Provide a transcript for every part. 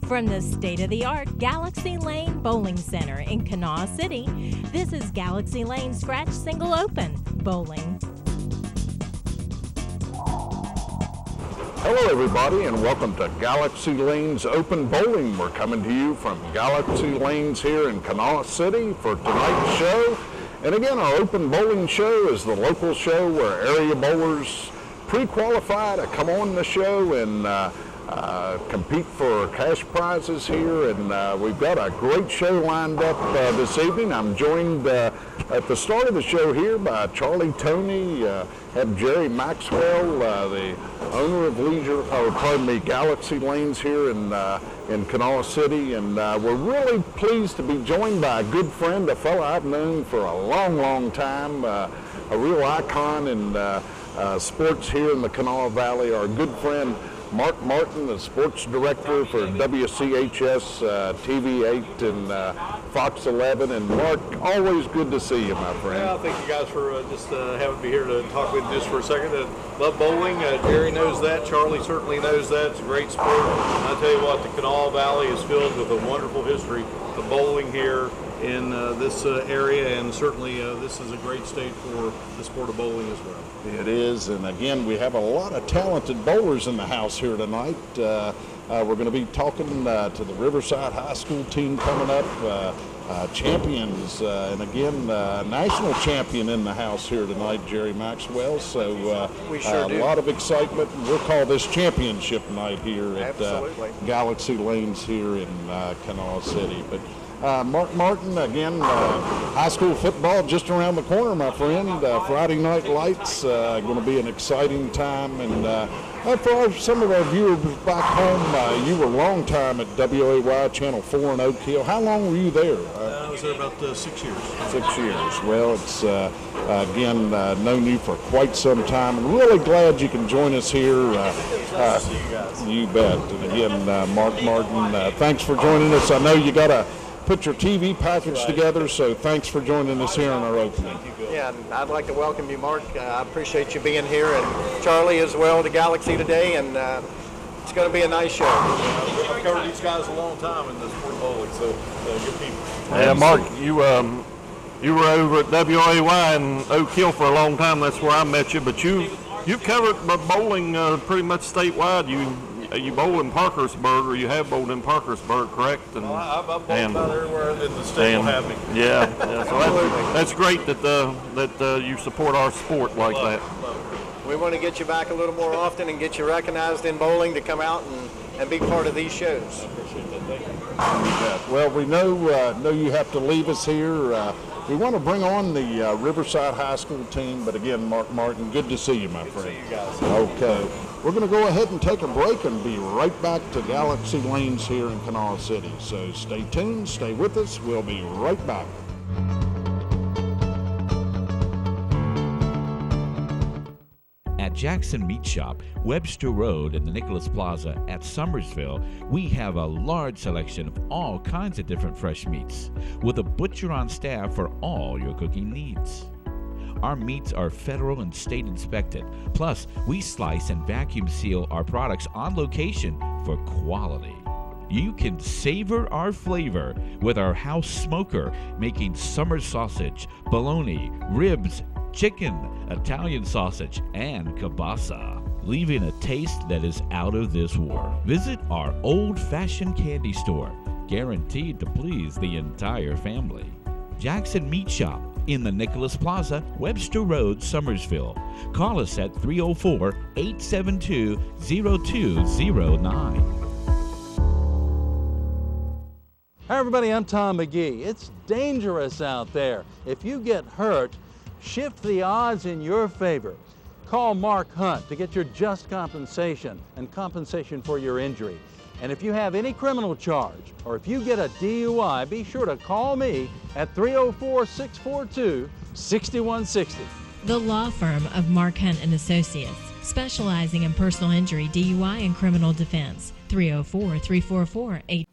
From the state-of-the-art Galaxy Lane Bowling Center in Kanawha City, this is Galaxy Lane Scratch Single Open Bowling. Hello everybody and welcome to Galaxy Lanes Open Bowling. We're coming to you from Galaxy Lanes here in Kanawha City for tonight's show. And again, our open bowling show is the local show where area bowlers pre-qualify to come on the show and compete for cash prizes here. And we've got a great show lined up this evening. I'm joined at the start of the show here by Charlie Tony, have Jerry Maxwell, the owner of Galaxy Lanes here in Kanawha City, and we're really pleased to be joined by a good friend, a fellow I've known for a long time, a real icon in sports here in the Kanawha Valley, our good friend Mark Martin, the sports director for WCHS TV8 and Fox 11. And Mark, always good to see you, my friend. Yeah, thank you guys for just having me here to talk with you just for a second. Love bowling. Jerry knows that. Charlie certainly knows that. It's a great sport. I tell you what, the Kanawha Valley is filled with a wonderful history of bowling here in this area, and certainly this is a great state for the sport of bowling as well. It is, and again, we have a lot of talented bowlers in the house here tonight. We're going to be talking to the Riverside High School team coming up, champions, and again, national champion in the house here tonight, Jerry Maxwell. So we sure do. A lot of excitement. We'll call this championship night here at Galaxy Lanes here in Kanawha City. But Mark Martin, again, high school football just around the corner, my friend. Friday night lights, going to be an exciting time. And for some of our viewers back home, you were a long time at WAY Channel 4 in Oak Hill. How long were you there? I was there about 6 years. 6 years. Well, it's, again, known you for quite some time. And really glad you can join us here. Nice to see you guys. You bet. And again, Mark Martin, thanks for joining us. I know you got to put your TV package together, so thanks for joining us here on our opening. Yeah, and I'd like to welcome you, Mark. I appreciate you being here, and Charlie as well to Galaxy today, and it's going to be a nice show. I've covered these guys a long time in the sport of bowling, so good people. Yeah, Mark, you were over at WAY in Oak Hill for a long time. That's where I met you, but you've covered bowling pretty much statewide. You bowl in Parkersburg, or you have bowled in Parkersburg, correct? And, I've bowled about everywhere in the state will have me. Yeah, so that's great that you support our sport like that. We want to get you back a little more often and get you recognized in bowling to come out and be part of these shows. Appreciate that. Thank you. Well, we know you have to leave us here. We want to bring on the Riverside High School team, but again, Mark Martin, good to see you, my friend. See you guys. Okay. We're going to go ahead and take a break and be right back to Galaxy Lanes here in Kanawha City. So stay tuned, stay with us. We'll be right back. At Jackson Meat Shop, Webster Road in the Nicholas Plaza at Summersville, we have a large selection of all kinds of different fresh meats, with a butcher on staff for all your cooking needs. Our meats are federal and state inspected. Plus, we slice and vacuum seal our products on location for quality. You can savor our flavor with our house smoker, making summer sausage, bologna, ribs, chicken, Italian sausage, and kielbasa, leaving a taste that is out of this world. Visit our old-fashioned candy store, guaranteed to please the entire family. Jackson Meat Shop in the Nicholas Plaza, Webster Road, Summersville. Call us at 304-872-0209. Hi everybody, I'm Tom McGee. It's dangerous out there. If you get hurt, shift the odds in your favor. Call Mark Hunt to get your just compensation and compensation for your injury. And if you have any criminal charge or if you get a DUI, be sure to call me at 304-642-6160. The law firm of Mark Hunt and Associates, specializing in personal injury, DUI, and criminal defense. 304-344-8.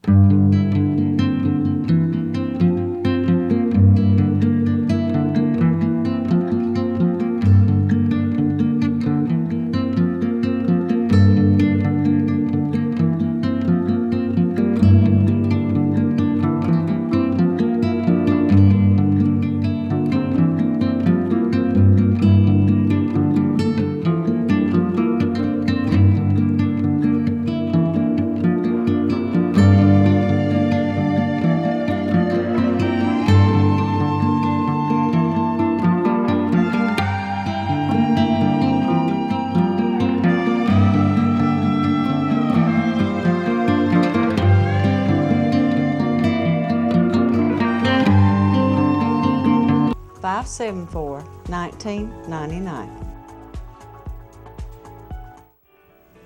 574-1999.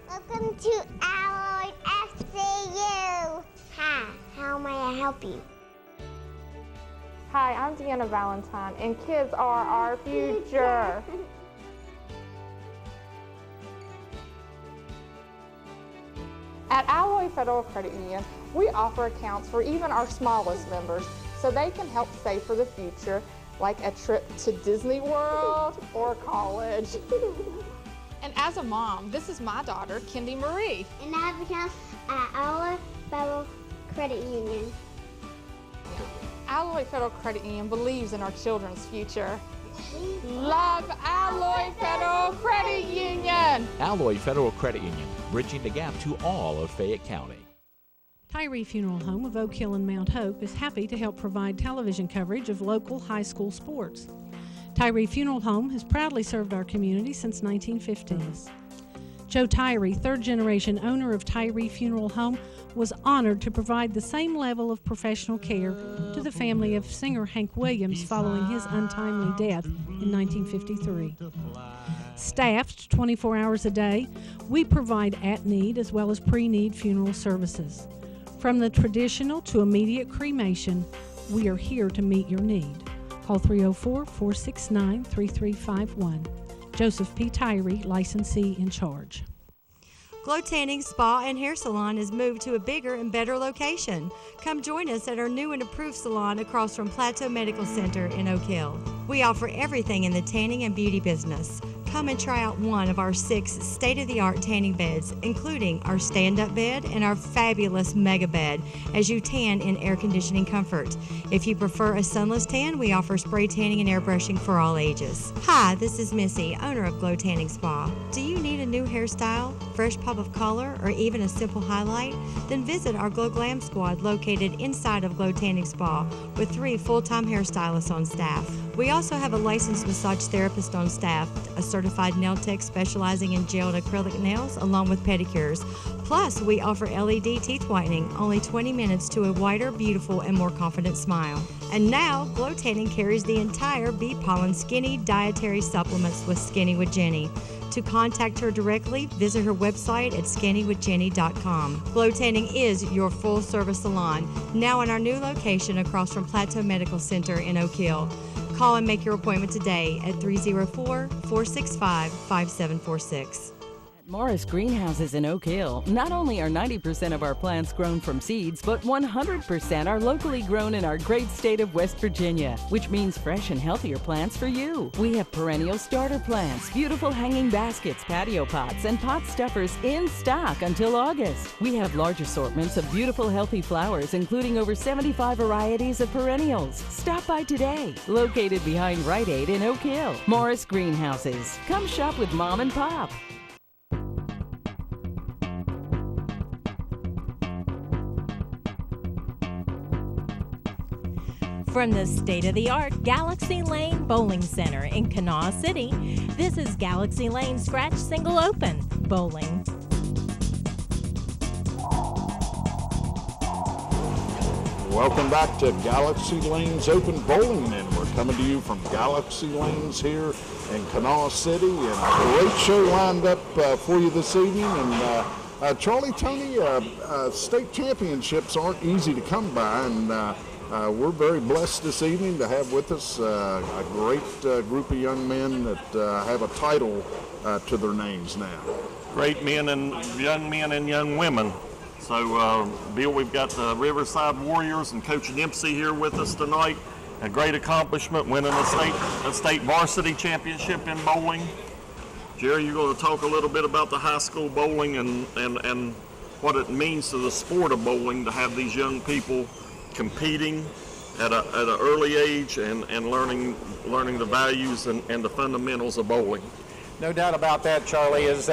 Welcome to Alloy FCU. Hi, how may I help you? Hi, I'm Deanna Valentine, and kids are our future. At Alloy Federal Credit Union, we offer accounts for even our smallest members so they can help save for the future, like a trip to Disney World or college. And as a mom, this is my daughter, Kendi Marie. And I have accounts at Alloy Federal Credit Union. Alloy Federal Credit Union believes in our children's future. Love Alloy Federal Credit Union! Alloy Federal Credit Union, bridging the gap to all of Fayette County. Tyree Funeral Home of Oak Hill and Mount Hope is happy to help provide television coverage of local high school sports. Tyree Funeral Home has proudly served our community since 1950. Joe Tyree, third-generation owner of Tyree Funeral Home, was honored to provide the same level of professional care to the family of singer Hank Williams following his untimely death in 1953. Staffed 24 hours a day, we provide at-need as well as pre-need funeral services. From the traditional to immediate cremation, we are here to meet your need. Call 304-469-3351. Joseph P. Tyree, licensee in charge. Glow Tanning Spa and Hair Salon has moved to a bigger and better location. Come join us at our new and improved salon across from Plateau Medical Center in Oak Hill. We offer everything in the tanning and beauty business. Come and try out one of our 6 state-of-the-art tanning beds, including our stand-up bed and our fabulous mega bed, as you tan in air conditioning comfort. If you prefer a sunless tan, we offer spray tanning and airbrushing for all ages. Hi, this is Missy, owner of Glow Tanning Spa. Do you need a new hairstyle, fresh pop of color, or even a simple highlight? Then visit our Glow Glam Squad located inside of Glow Tanning Spa with 3 full-time hairstylists on staff. We also have a licensed massage therapist on staff, a certified nail tech specializing in gel and acrylic nails, along with pedicures. Plus, we offer LED teeth whitening, only 20 minutes to a whiter, beautiful, and more confident smile. And now, Glow Tanning carries the entire Bee Pollen Skinny dietary supplements with Skinny with Jenny. To contact her directly, visit her website at skinnywithjenny.com. Glow Tanning is your full-service salon, now in our new location across from Plateau Medical Center in Oak Hill. Call and make your appointment today at 304-465-5746. Morris Greenhouses in Oak Hill, not only are 90% of our plants grown from seeds, but 100% are locally grown in our great state of West Virginia, which means fresh and healthier plants for you. We have perennial starter plants, beautiful hanging baskets, patio pots, and pot stuffers in stock until August. We have large assortments of beautiful healthy flowers, including over 75 varieties of perennials. Stop by today, located behind Rite Aid in Oak Hill. Morris Greenhouses. Come shop with Mom and Pop. From the state-of-the-art Galaxy Lane Bowling Center in Kanawha City, this is Galaxy Lane Scratch Single Open Bowling. Welcome back to Galaxy Lanes Open Bowling, and we're coming to you from Galaxy Lanes here in Kanawha City, and a great show lined up for you this evening. And Charlie, Tony, state championships aren't easy to come by, and we're very blessed this evening to have with us a great group of young men that have a title to their names now. Great men and young women. So, Bill, we've got the Riverside Warriors and Coach Dempsey here with us tonight. A great accomplishment, winning a state varsity championship in bowling. Jerry, you're going to talk a little bit about the high school bowling and what it means to the sport of bowling to have these young people competing at an early age and learning the values and the fundamentals of bowling. No doubt about that, Charlie. As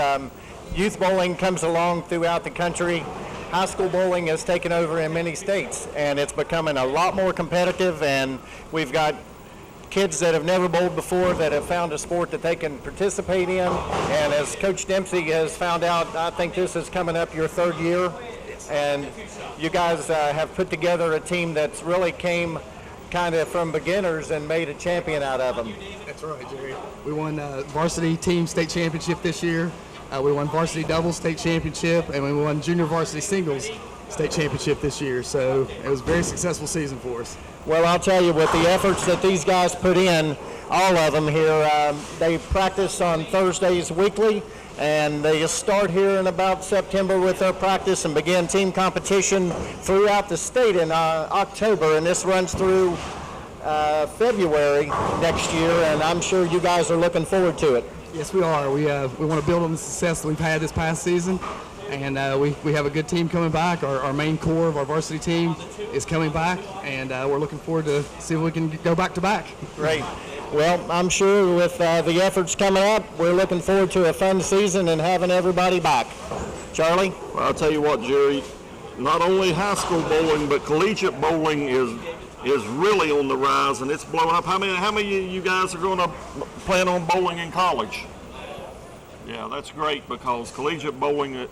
youth bowling comes along throughout the country, high school bowling has taken over in many states, and it's becoming a lot more competitive, and we've got kids that have never bowled before that have found a sport that they can participate in. And as Coach Dempsey has found out, I think this is coming up your 3rd year, and you guys have put together a team that's really came kind of from beginners and made a champion out of them. That's right, Jerry. We won varsity team state championship this year. We won varsity doubles state championship, and we won junior varsity singles state championship this year. So it was a very successful season for us. Well, I'll tell you, with the efforts that these guys put in, all of them here, they practice on Thursdays weekly, and they start here in about September with their practice and begin team competition throughout the state in October, and this runs through February next year, and I'm sure you guys are looking forward to it. Yes, we are. We want to build on the success that we've had this past season, and we have a good team coming back. Our main core of our varsity team is coming back, and we're looking forward to see if we can go back to back. Great. Well, I'm sure with the efforts coming up, we're looking forward to a fun season and having everybody back. Charlie? Well, I'll tell you what, Jerry, not only high school bowling, but collegiate bowling is really on the rise, and it's blowing up. How many of you guys are going to plan on bowling in college? Yeah, that's great, because collegiate bowling,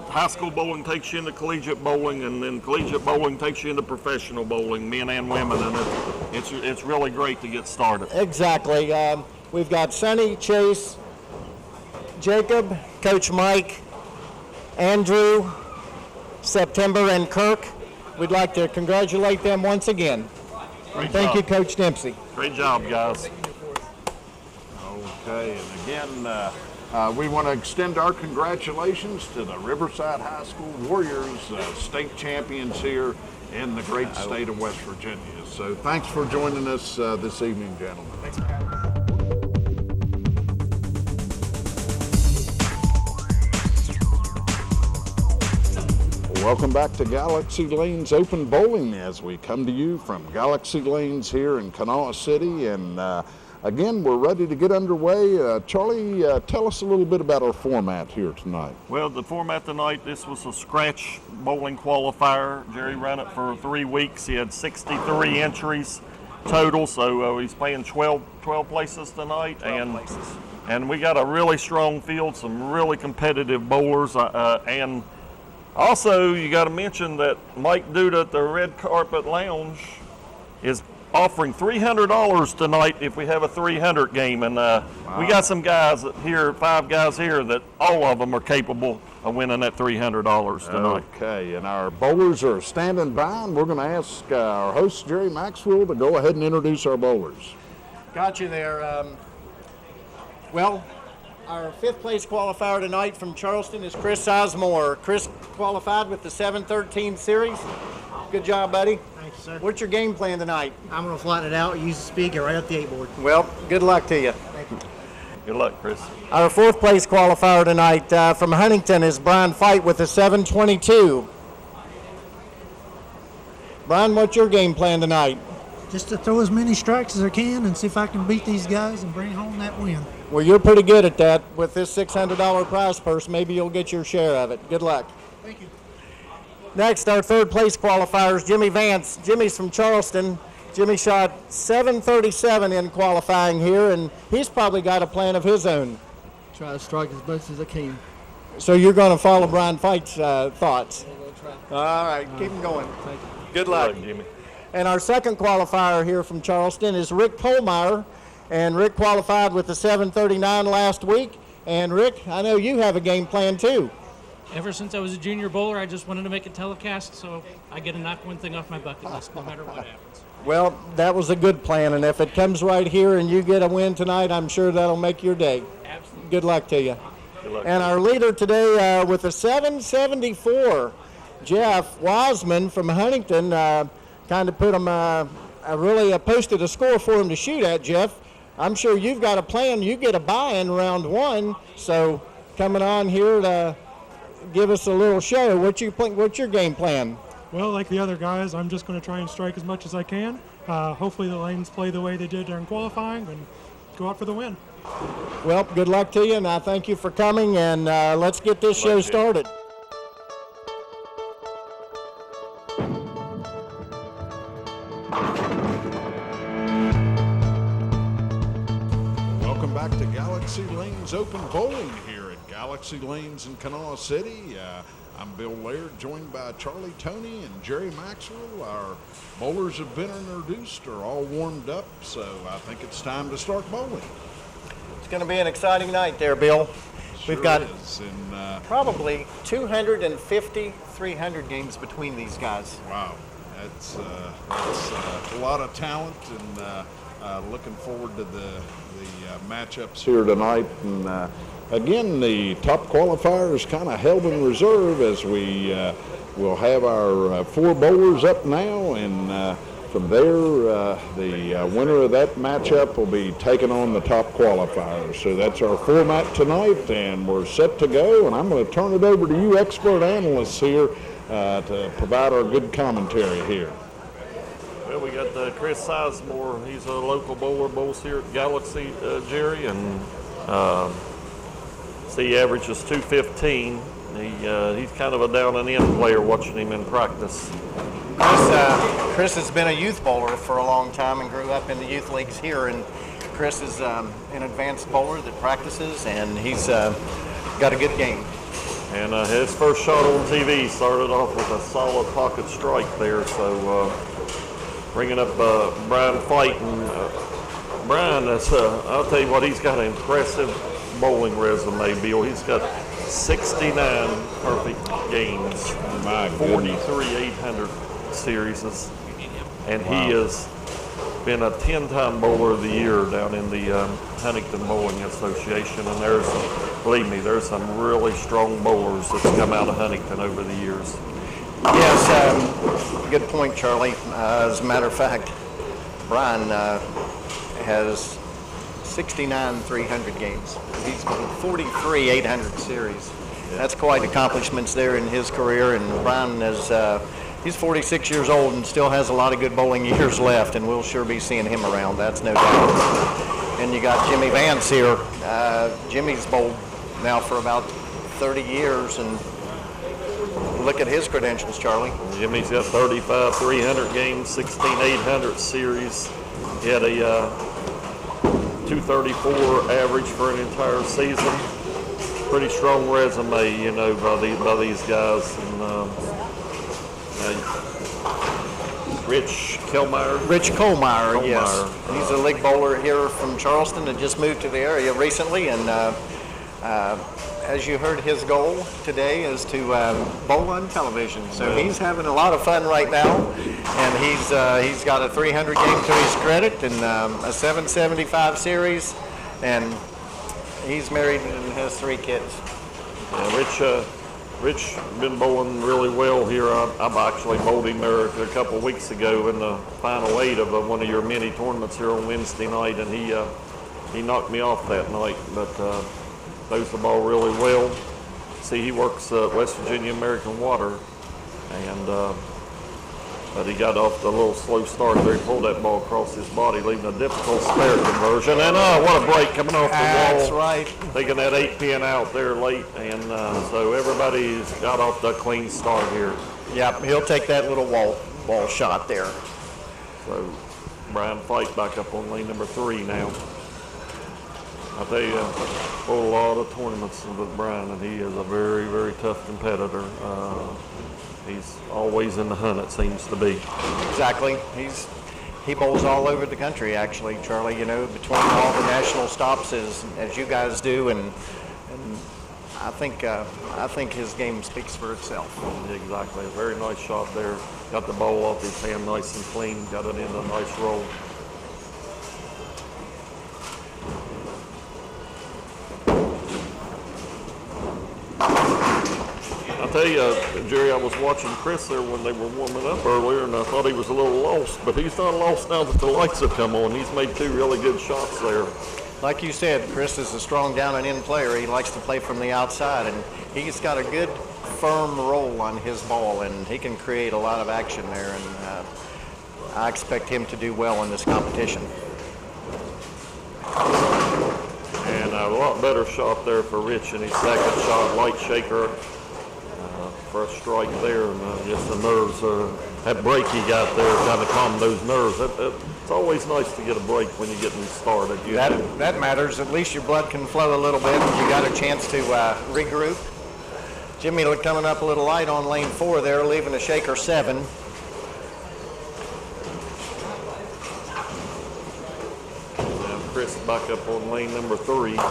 high school bowling takes you into collegiate bowling, and then collegiate bowling takes you into professional bowling, men and women, and it's really great to get started. Exactly. We've got Sonny, Chase, Jacob, Coach Mike, Andrew, September, and Kirk. We'd like to congratulate them once again. Thank you, Coach Dempsey. Great job, guys. Okay, and again, we want to extend our congratulations to the Riverside High School Warriors, state champions here in the great state of West Virginia. So thanks for joining us this evening, gentlemen. Thanks for having us. Welcome back to Galaxy Lanes Open Bowling as we come to you from Galaxy Lanes here in Kanawha City. And again, we're ready to get underway. Charlie, tell us a little bit about our format here tonight. Well, the format tonight, this was a scratch bowling qualifier. Jerry ran it for 3 weeks. He had 63 entries total, so he's playing 12 places tonight. 12 places. And we got a really strong field, some really competitive bowlers, and also, you got to mention that Mike Duda at the Red Carpet Lounge is offering $300 tonight if we have a 300 game. And we got some guys here, 5 guys here, that all of them are capable of winning that $300 tonight. Okay, and our bowlers are standing by, and we're going to ask our host, Jerry Maxwell, to go ahead and introduce our bowlers. Got you there. Well, our 5th place qualifier tonight from Charleston is Chris Sizemore. Chris qualified with the 713 series. Good job, buddy. Thank you, sir. What's your game plan tonight? I'm going to flatten it out, use the speed, get right up the 8 board. Well, good luck to you. Thank you. Good luck, Chris. Our 4th place qualifier tonight from Huntington is Brian Fight with the 722. Brian, what's your game plan tonight? Just to throw as many strikes as I can and see if I can beat these guys and bring home that win. Well, you're pretty good at that. With this $600 prize purse, maybe you'll get your share of it. Good luck. Thank you. Next, our 3rd place qualifiers, Jimmy Vance. Jimmy's from Charleston. Jimmy shot 737 in qualifying here, and he's probably got a plan of his own. Try to strike as much as I can. So you're going to follow Brian Fight's thoughts? I'm going to try. All right, keep him going. Thank you. Good luck. Good luck, Jimmy. And our 2nd qualifier here from Charleston is Rick Polmeyer. And Rick qualified with the 739 last week. And Rick, I know you have a game plan too. Ever since I was a junior bowler, I just wanted to make a telecast, so I get to knock one thing off my bucket list no matter what happens. Well, that was a good plan, and if it comes right here and you get a win tonight, I'm sure that'll make your day. Absolutely. Good luck to you. Good luck. And our leader today with a 774, Jeff Wiseman from Huntington, kind of put him, really posted a score for him to shoot at, Jeff. I'm sure you've got a plan. You get a bye-in round 1, so coming on here to give us a little show. What's your game plan? Well, like the other guys, I'm just going to try and strike as much as I can. Hopefully the lanes play the way they did during qualifying and go out for the win. Well, good luck to you, and I thank you for coming, and let's get this show started. Welcome back to Galaxy Lanes Open Bowling here at Galaxy Lanes in Kanawha City. I'm Bill Laird, joined by Charlie Tony and Jerry Maxwell. Our bowlers have been introduced, are all warmed up, so I think it's time to start bowling. It's going to be an exciting night there, Bill. We've got probably 250, 300 games between these guys. Wow, that's a lot of talent, and looking forward to the matchups here tonight. And again, the top qualifiers kind of held in reserve as we will have our 4 bowlers up now, and from there, the winner of that matchup will be taking on the top qualifiers. So that's our format tonight, and we're set to go. And I'm going to turn it over to you expert analysts here to provide our good commentary here. Well, we got Chris Sizemore. He's a local bowler, bowls here at Galaxy, Jerry, and he averages 215. He's kind of a down and in player watching him in practice. Chris has been a youth bowler for a long time and grew up in the youth leagues here. And Chris is an advanced bowler that practices, and he's got a good game. And his first shot on TV started off with a solid pocket strike there. So bringing up Brian Fight. And Brian, I'll tell you what, he's got an impressive bowling resume, Bill. He's got 69 perfect games, 43 800 series, and he has been a 10-time bowler of the year down in the Huntington Bowling Association. And believe me, there's some really strong bowlers that's come out of Huntington over the years. Yes, good point, Charlie. As a matter of fact, Brian has 69 300 games. He's got 43 800 series. That's quite accomplishments there in his career. And Brian is he's 46 years old and still has a lot of good bowling years left, and we'll sure be seeing him around. That's no doubt. And you got Jimmy Vance here. Jimmy's bowled now for about 30 years, and look at his credentials, Charlie. Jimmy's got 35 300 games, 16 800 series. He had a 234 average for an entire season. Pretty strong resume, you know, by these guys. And Rich Kohlmeyer, yes. He's a league bowler here from Charleston and just moved to the area recently. And as you heard, his goal today is to bowl on television. So he's having a lot of fun right now. And he's got a 300 game to his credit and a 775 series. And he's married and has 3 kids. Yeah, Rich been bowling really well here. I've actually bowled him there a couple of weeks ago in the final 8 of one of your mini tournaments here on Wednesday night, and he knocked me off that night, but throws the ball really well. See, he works West Virginia American Water, and but he got off the little slow start there. He pulled that ball across his body, leaving a difficult spare conversion. And what a break coming off the wall. That's right. Taking that 8-pin out there late. And so everybody's got off the clean start here. Yep, he'll take that little wall shot there. So Brian Fight back up on lane number 3 now. I'll tell you, a lot of tournaments with Brian, and he is a very, very tough competitor. He's always in the hunt, it seems to be. Exactly. He bowls all over the country, actually, Charlie. You know, between all the national stops as you guys do, and I think his game speaks for itself. Exactly. A very nice shot there. Got the ball off his hand nice and clean. Got it in a nice roll. I'll tell you, Jerry, I was watching Chris there when they were warming up earlier, and I thought he was a little lost, but he's not lost now that the lights have come on. He's made 2 really good shots there. Like you said, Chris is a strong down and in player. He likes to play from the outside, and he's got a good firm roll on his ball, and he can create a lot of action there, and I expect him to do well in this competition. And a lot better shot there for Rich in his second shot, light shaker for a strike there, and just the nerves, that break he got there kind of calmed those nerves. It's always nice to get a break when you're getting started. That matters. At least your blood can flow a little bit, and you got a chance to regroup. Jimmy coming up a little light on lane 4 there, leaving a shaker 7. Now Chris back up on lane number 3. That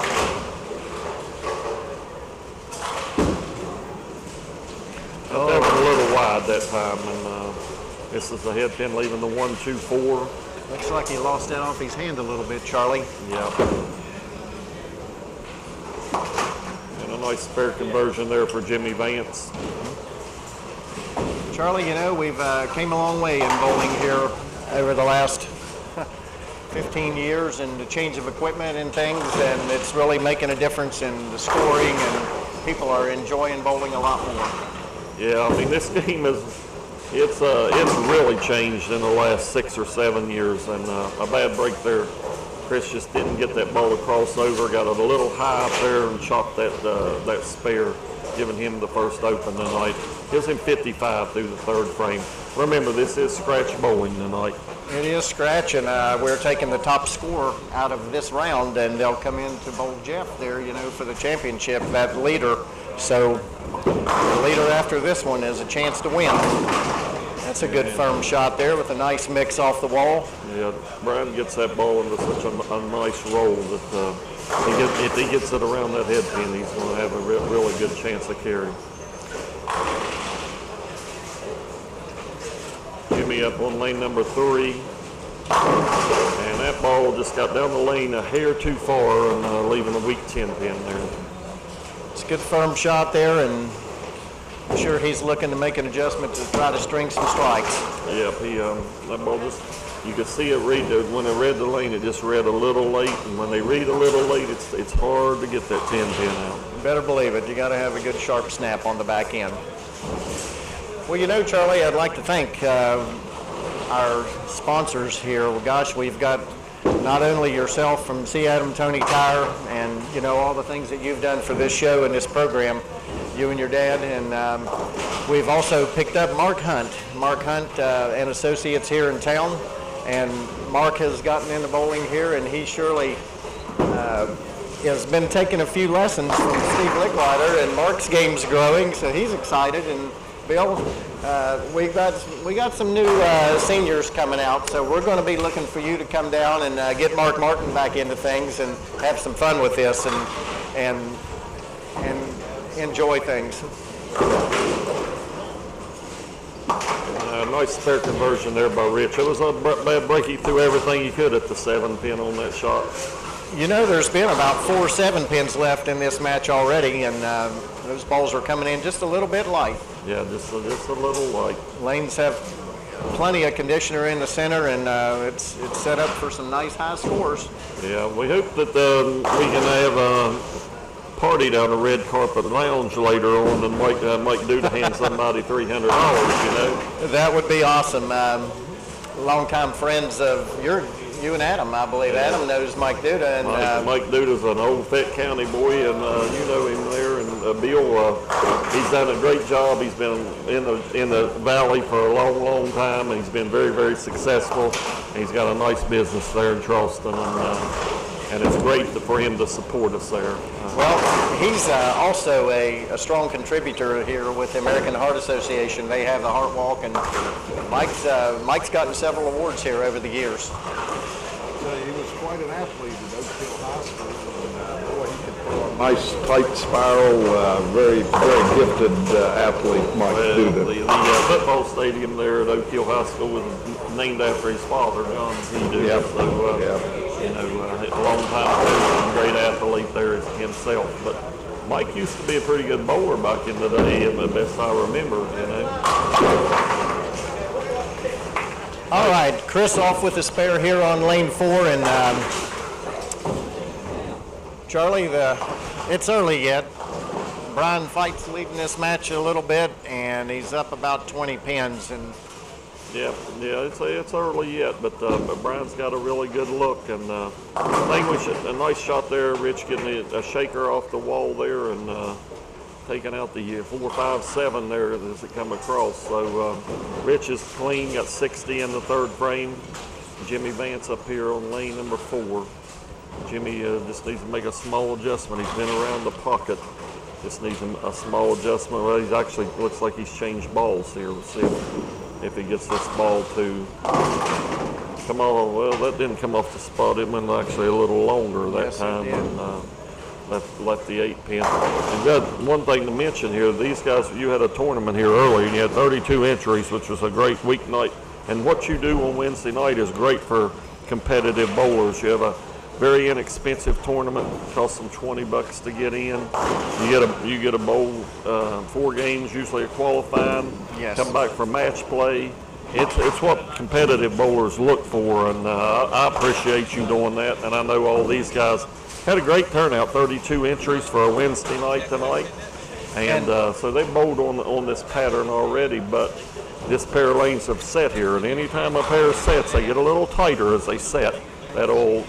was a little wide that time, and this is the head pin leaving the 1-2-4. Looks like he lost that off his hand a little bit, Charlie. Yeah. And a nice spare conversion there for Jimmy Vance. Charlie, you know, we've came a long way in bowling here over the last 15 years, and the change of equipment and things, and it's really making a difference in the scoring, and people are enjoying bowling a lot more. Yeah, I mean, this game it's really changed in the last 6 or 7 years, and a bad break there. Chris just didn't get that ball to cross over, got it a little high up there and chopped that spare, giving him the first open tonight. Gives him 55 through the 3rd frame. Remember, this is scratch bowling tonight. It is scratch, and we're taking the top score out of this round, and they'll come in to bowl Jeff there, you know, for the championship, that leader. So the leader after this one has a chance to win. That's a good firm shot there with a nice mix off the wall. Yeah, Brian gets that ball into such a nice roll that if he gets it around that head pin, he's going to have a really good chance of carry. Jimmy up on lane number 3. And that ball just got down the lane a hair too far and leaving a weak 10 pin there. It's a good firm shot there, and I'm sure he's looking to make an adjustment to try to string some strikes. Yeah, that ball just, you could see it read, when it read the lane, it just read a little late, and when they read a little late, it's hard to get that 10 pin out. You better believe it. You got to have a good sharp snap on the back end. Well, you know, Charlie, I'd like to thank our sponsors here. Well, gosh, we've got not only yourself from C. Adam Tony Tire and, you know, all the things that you've done for this show and this program, you and your dad, and we've also picked up Mark Hunt and Associates here in town, and Mark has gotten into bowling here, and he surely has been taking a few lessons from Steve Licklider, and Mark's game's growing, so he's excited. And Bill, we got some new seniors coming out, so we're going to be looking for you to come down and get Mark Martin back into things and have some fun with this and enjoy things. Nice spare conversion there by Rich. It was a bad break. He threw everything he could at the 7 pin on that shot. You know, there's been about 4 7 pins left in this match already, and those balls are coming in just a little bit light. Yeah, just a little light. Lanes have plenty of conditioner in the center, and it's set up for some nice high scores. Yeah, we hope that we can have a party down the red carpet lounge later on, and Mike Duda hand somebody $300. You know, that would be awesome. Longtime friends of you and Adam, I believe. Yeah. Adam knows Mike Duda, and Mike Duda's an old Fett County boy, and you know him there. And Bill, he's done a great job. He's been in the valley for a long time, and he's been very, very successful. And he's got a nice business there in Charleston, and it's great for him to support us there. Well, he's also a strong contributor here with the American Heart Association. They have the Heart Walk, and Mike's gotten several awards here over the years. He was quite an athlete at Oak Hill High School, and boy, he could throw a nice tight spiral. Very, very gifted athlete, Mike Duda. The football stadium there at Oak Hill High School was named after his father, John C. Duda. Yep. So, you know, a long time ago, a great athlete there himself. But Mike used to be a pretty good bowler back in the day, and the best I remember, you know. All right, Chris off with a spare here on lane 4, and Charlie, it's early yet. Brian Fight's leading this match a little bit, and he's up about 20 pins. And yeah, it's early yet, but Brian's got a really good look, and I think a nice shot there. Rich getting a shaker off the wall there, and taking out the 4, 5, 7 there as it come across. So Rich is clean, got 60 in the 3rd frame. Jimmy Vance up here on lane number 4. Jimmy just needs to make a small adjustment. He's been around the pocket. Just needs a small adjustment. Well, he's actually looks like he's changed balls here. We'll see if he gets this ball to come on. Well, that didn't come off the spot. It went actually a little longer that time. And, left the 8 pin. And got one thing to mention here, these guys, you had a tournament here earlier and you had 32 entries, which was a great weeknight. And what you do on Wednesday night is great for competitive bowlers. You have a very inexpensive tournament, costs them $20 to get in. You get a bowl, 4 games, usually a qualifying. Yes. Come back for match play. It's what competitive bowlers look for, and I appreciate you doing that. And I know all these guys had a great turnout, 32 entries for a Wednesday night tonight. And so they bowled on this pattern already, but this pair of lanes have set here. And anytime a pair sets, they get a little tighter as they set. That all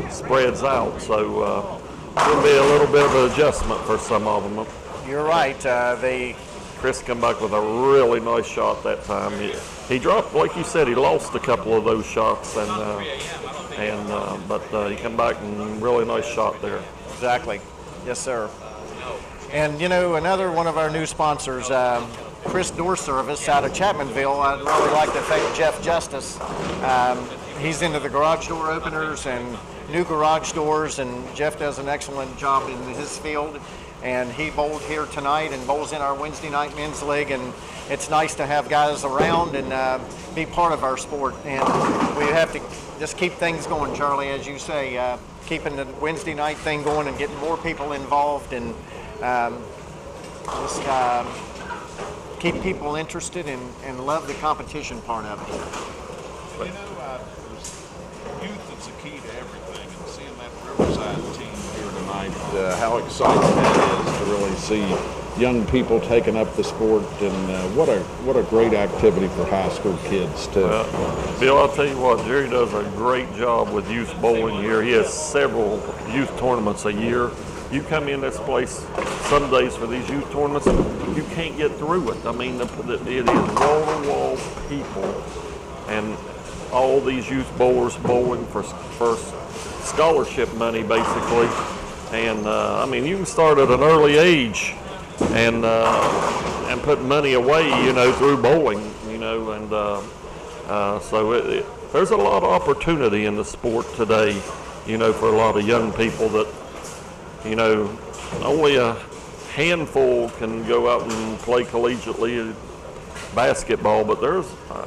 spreads out. So it'll be a little bit of an adjustment for some of them. You're right. Chris come back with a really nice shot that time. He dropped, like you said, he lost a couple of those shots, but he come back and really nice shot there. Exactly. Yes, sir. And you know, another one of our new sponsors, Chris Door Service out of Chapmanville. I'd really like to thank Jeff Justice. He's into the garage door openers and new garage doors, and Jeff does an excellent job in his field. And he bowled here tonight and bowls in our Wednesday night men's league, and it's nice to have guys around and be part of our sport. And we have to just keep things going, Charlie, as you say, keeping the Wednesday night thing going and getting more people involved, and just keep people interested and love the competition part of it. You know, youth is the key to everything, and seeing that Riverside team here tonight, how exciting that is to really see young people taking up the sport, and what a great activity for high school kids too. Bill, I'll tell you what, Jerry does a great job with youth bowling here. He has several youth tournaments a year. You come in this place some days for these youth tournaments, you can't get through it. I mean, it is wall-to-wall people, and all these youth bowlers bowling for scholarship money, basically. And I mean, you can start at an early age and put money away, you know, through bowling, you know, and so there's a lot of opportunity in the sport today, you know, for a lot of young people that, you know, only a handful can go out and play collegiately basketball, but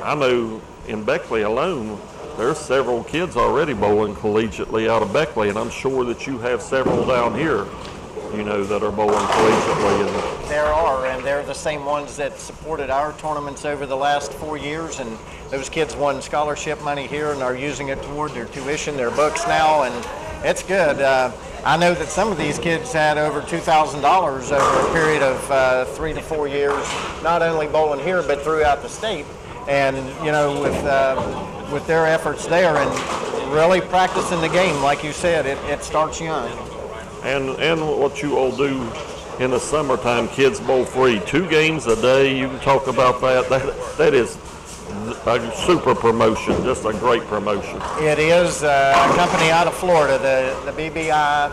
I know in Beckley alone, there's several kids already bowling collegiately out of Beckley, and I'm sure that you have several down here, you know, that are bowling collegiately. There are, and they're the same ones that supported our tournaments over the last 4 years, and those kids won scholarship money here and are using it toward their tuition, their books now, and it's good. I know that some of these kids had over $2,000 over a period of 3 to 4 years, not only bowling here, but throughout the state. And, you know, with their efforts there and really practicing the game, like you said, it starts young. And what you all do in the summertime, kids bowl free, 2 games a day. You can talk about that. That is a super promotion, just a great promotion. It is a company out of Florida, the BBI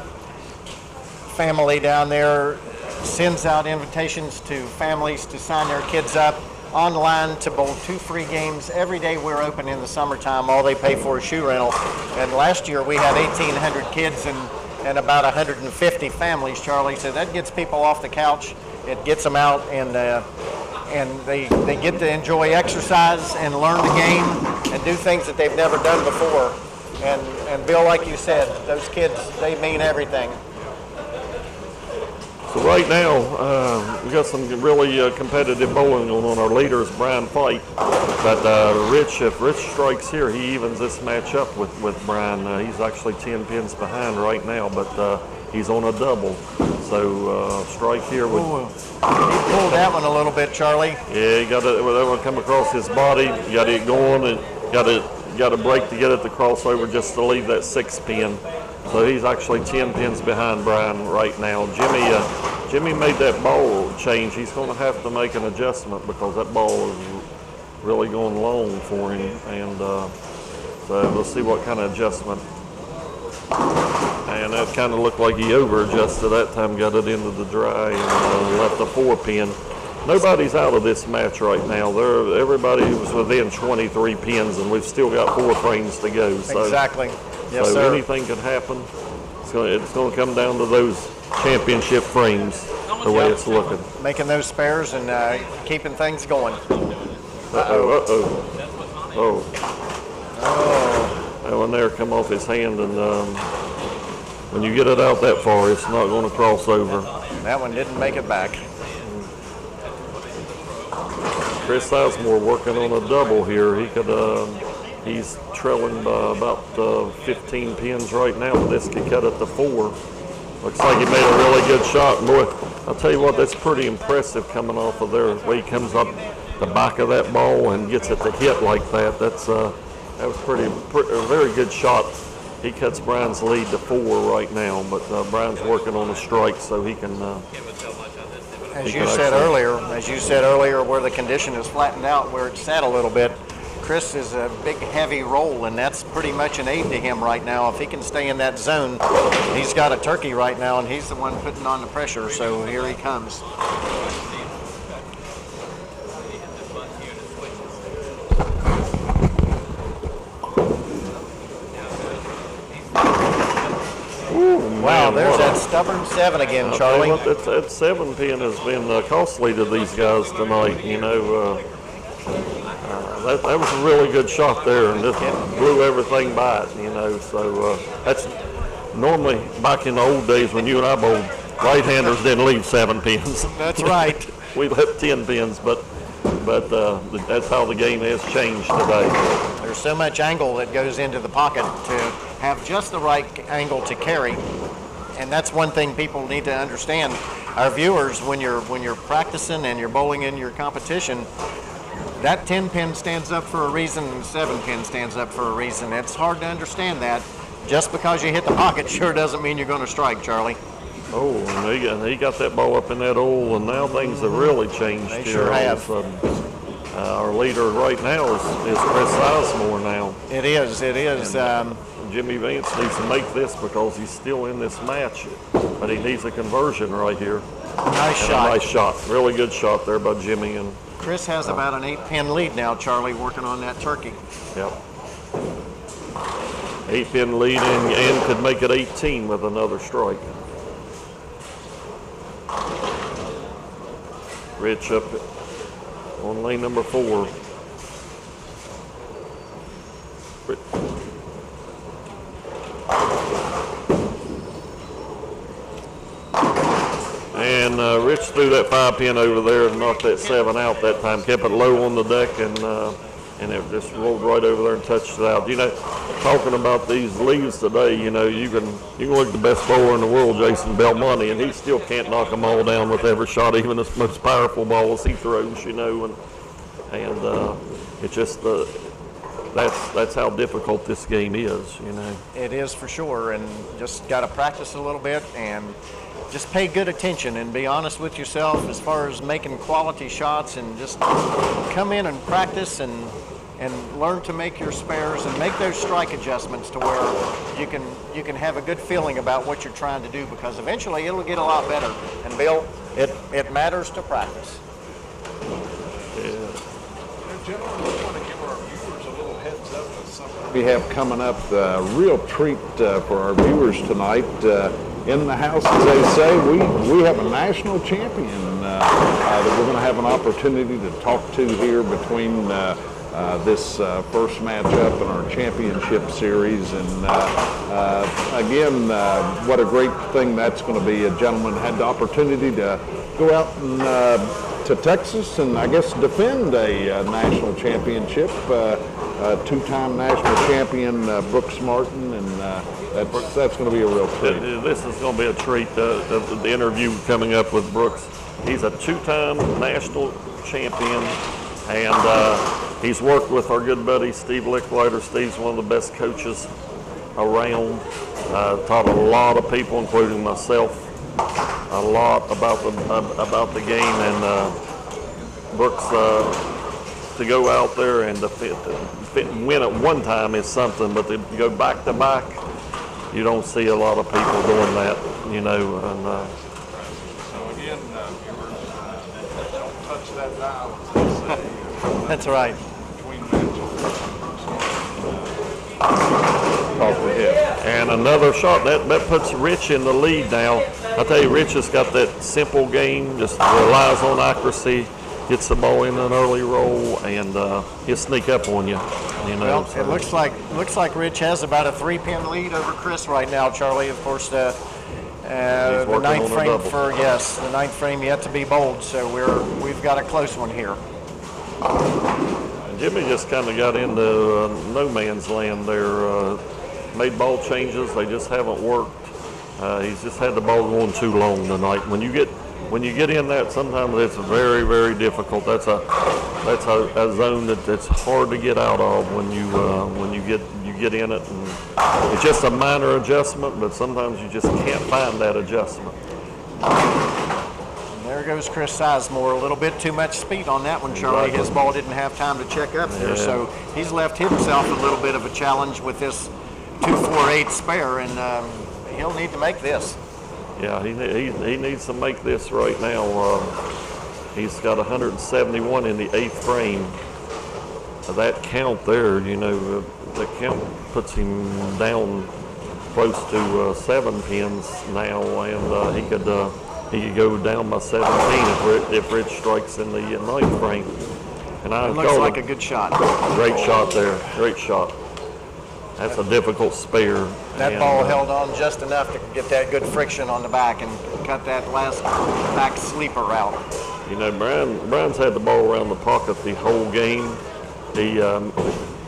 family down there sends out invitations to families to sign their kids up online to bowl 2 free games every day we're open in the summertime. All they pay for is shoe rental. And last year we had 1,800 kids and about 150 families, Charlie. So that gets people off the couch. It gets them out, and they get to enjoy exercise and learn the game and do things that they've never done before. And Bill, like you said, those kids, they mean everything. So right now, we got some really competitive bowling going on. Our leader is Brian Fight, but if Rich strikes here, he evens this match up with Brian. He's actually 10 pins behind right now, but he's on a double. So strike here would. He pulled that one a little bit, Charlie. Yeah, he got that one come across his body. You got it going, and got to break to get it to cross over just to leave that 6 pin. So he's actually 10 pins behind Brian right now. Jimmy made that ball change. He's going to have to make an adjustment because that ball is really going long for him. And so we'll see what kind of adjustment. And that kind of looked like he over-adjusted that time, got it into the dry, and left the 4-pin. Nobody's out of this match right now. Everybody was within 23 pins, and we've still got 4 frames to go. So, exactly. Yes, so sir. anything could happen. It's going to come down to those championship frames, the way it's looking. Making those spares and keeping things going. Oh. That one there come off his hand, and when you get it out that far, it's not going to cross over. That one didn't make it back. Chris Sizemore working on a double here. He's trailing by about 15 pins right now, but this could cut it to 4. Looks like he made a really good shot. Boy, I'll tell you what, that's pretty impressive coming off of there. The way he comes up the back of that ball and gets it to hit like that. That was a very good shot. He cuts Brian's lead to 4 right now, but Brian's working on a strike so he can. As you said earlier, where the condition is flattened out, where it's sat a little bit, Chris is a big, heavy roll, and that's pretty much an aid to him right now. If he can stay in that zone, he's got a turkey right now, and he's the one putting on the pressure, so here he comes. Wow, there's that stubborn 7 again, Charlie. That 7-pin has been costly to these guys tonight. You know, that was a really good shot there, and just blew everything by it. You know, so that's normally back in the old days when you and I bowled, right-handers didn't leave 7 pins. That's right. We left 10 pins, but that's how the game has changed today. There's so much angle that goes into the pocket to have just the right angle to carry. And that's one thing people need to understand. Our viewers, when you're practicing and you're bowling in your competition, that 10-pin stands up for a reason and 7-pin stands up for a reason. It's hard to understand that. Just because you hit the pocket sure doesn't mean you're going to strike, Charlie. Oh, and he got that ball up in that hole, and now things have really changed They here sure all have. of a sudden. Our leader right now is Chris Sizemore now. It is. And, Jimmy Vance needs to make this because he's still in this match, but he needs a conversion right here. Nice shot. A nice shot. Really good shot there by Jimmy. And Chris has about an 8-pin lead now, Charlie, working on that turkey. Yep. 8-pin lead and could make it 18 with another strike. Rich up on lane number 4. And Rich threw that 5-pin over there and knocked that 7 out that time. Kept it low on the deck and it just rolled right over there and touched it out. You know, talking about these leaves today, you know, you can look at the best bowler in the world, Jason Belmonte, and he still can't knock them all down with every shot, even the most powerful balls he throws. You know, and it's just that's how difficult this game is. You know, it is for sure, and just got to practice a little bit and just pay good attention and be honest with yourself as far as making quality shots, and just come in and practice and learn to make your spares and make those strike adjustments to where you can have a good feeling about what you're trying to do, because eventually it'll get a lot better. And Bill, it matters to practice. Gentlemen, we want to give our viewers a little heads up of something We have coming up a real treat for our viewers tonight. In the house, as they say, we have a national champion that we're going to have an opportunity to talk to here between this first matchup in our championship series. And again, what a great thing that's going to be. A gentleman had the opportunity to go out and to Texas and I guess defend a national championship. Two-time national champion Brooks Martin, and that's going to be a real treat. This is going to be a treat. The interview coming up with Brooks. He's a 2-time national champion, and he's worked with our good buddy Steve Licklider. Steve's one of the best coaches around. Taught a lot of people, including myself, a lot about the game, and Brooks to go out there and win at one time is something, but to go back to back, you don't see a lot of people doing that, you know. And so again, don't touch that dial, as they say. That's right. Between matches. And another shot that puts Rich in the lead now. I tell you, Rich has got that simple game, just relies on accuracy, gets the ball in an early roll, and he'll sneak up on you. You know, well, it looks like Rich has about a 3-pin lead over Chris right now, Charlie. Of course, the ninth frame the ninth frame yet to be bowled, so we've got a close one here. Jimmy just kind of got into no man's land there. Made ball changes, they just haven't worked. He's just had the ball going too long tonight. When you get in that, sometimes it's very, very difficult. That's a zone that's hard to get out of when you get in it. And it's just a minor adjustment, but sometimes you just can't find that adjustment. And there goes Chris Sizemore. A little bit too much speed on that one, Charlie. Exactly. His ball didn't have time to check up there, so he's left himself a little bit of a challenge with this 2-4-8 spare, and he'll need to make this. Yeah, he needs to make this right now. He's got 171 in the 8th frame. That count there, you know, the count puts him down close to 7 pins now, and he could go down by 17 if Rich strikes in the 9th frame. And it looks like a good shot. Great shot there, great shot. That's a difficult spare. That ball held on just enough to get that good friction on the back and cut that last back sleeper out. You know, Brian's had the ball around the pocket the whole game.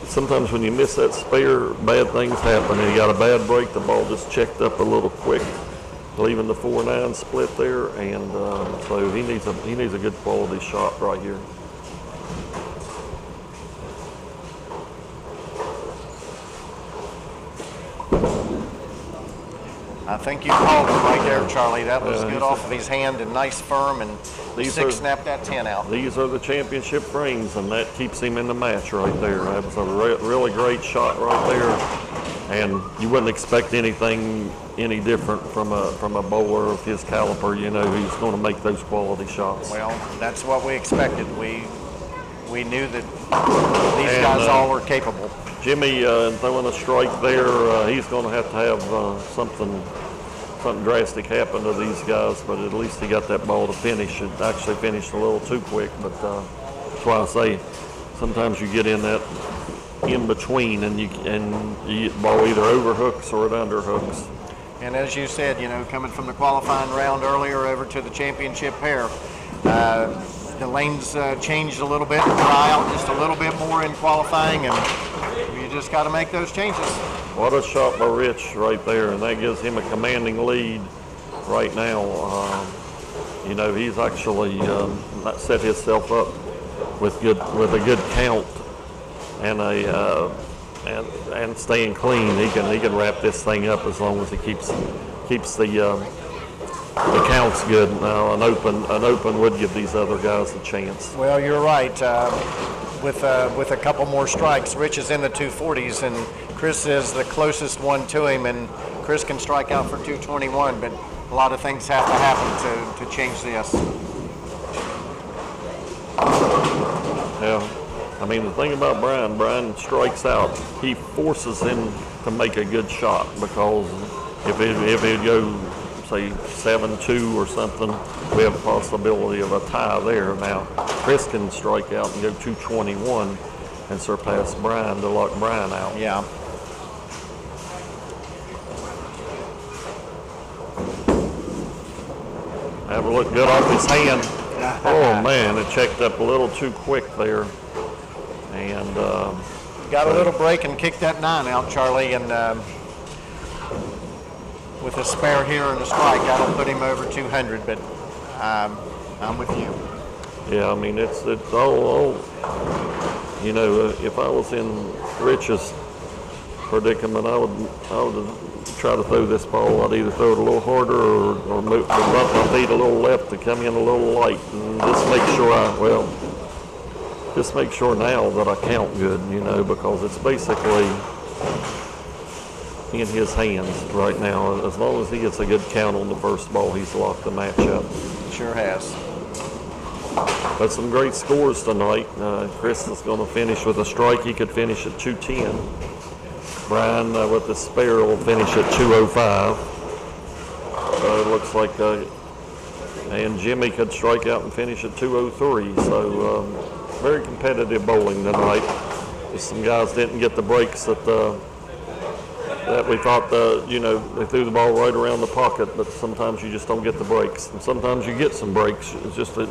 Sometimes when you miss that spare, bad things happen. And he got a bad break, the ball just checked up a little quick, leaving the 4-9 split there. And so he needs a good quality shot right here. I think you called it right there, Charlie. That was good off of his hand and nice firm, and snapped that 10 out. These are the championship frames, and that keeps him in the match right there. That was a really great shot right there, and you wouldn't expect anything any different from a bowler of his caliber. You know, he's going to make those quality shots. Well, that's what we expected. We knew that these guys all were capable. Jimmy throwing a strike there, he's going to have something drastic happen to these guys, but at least he got that ball to finish. It actually finished a little too quick, but that's why I say sometimes you get in that in between and you get the ball either overhooks or it underhooks. And as you said, you know, coming from the qualifying round earlier over to the championship pair, the lanes changed a little bit, dry out just a little bit more in qualifying, and you just got to make those changes. What a shot by Rich right there, and that gives him a commanding lead right now. You know, he's actually set himself up with a good count and and staying clean. He can wrap this thing up as long as he keeps the count's good. Now an open would give these other guys a chance. Well, you're right. With a couple more strikes, Rich is in the 240s, and Chris is the closest one to him, and Chris can strike out for 221, but a lot of things have to happen to change this. Yeah, I mean, the thing about Brian strikes out, he forces him to make a good shot, because if it go, say, 7-2 or something, we have a possibility of a tie there. Now, Chris can strike out and go 221 and surpass Brian to lock Brian out. Yeah. Have a look good off his hand. Oh man, it checked up a little too quick there. And got a little break and kicked that 9 out, Charlie, and with a spare here and a strike, that'll put him over 200, but I'm with you. Yeah, I mean, it's all, you know, if I was in Rich's predicament, I would try to throw this ball. I'd either throw it a little harder or move, bump my feet a little left to come in a little light, and just make sure now that I count good, you know, because it's basically in his hands right now. As long as he gets a good count on the first ball, he's locked the match up. Sure has. But some great scores tonight. Chris is going to finish with a strike. He could finish at 210. Brian with the spare will finish at 205. It looks like, and Jimmy could strike out and finish at 203. So very competitive bowling tonight. Just some guys didn't get the breaks that we thought. They threw the ball right around the pocket, but sometimes you just don't get the breaks, and sometimes you get some breaks. It's just the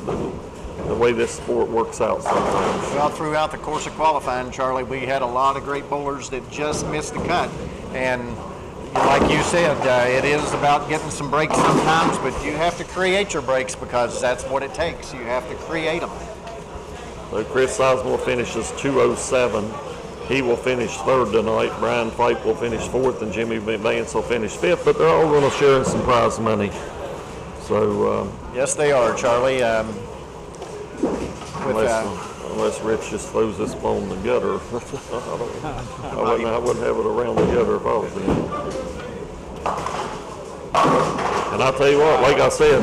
way this sport works out sometimes. Well, throughout the course of qualifying, Charlie, we had a lot of great bowlers that just missed the cut. And like you said, it is about getting some breaks sometimes, but you have to create your breaks because that's what it takes. You have to create them. So Chris Sizemore finishes 207. He will finish third tonight. Brian Fife will finish fourth, and Jimmy Vance will finish fifth, but they're all going to share in some prize money. So yes, they are, Charlie. Unless Rich just throws this ball in the gutter. I wouldn't have it around the gutter if I was in. And I'll tell you what, like I said,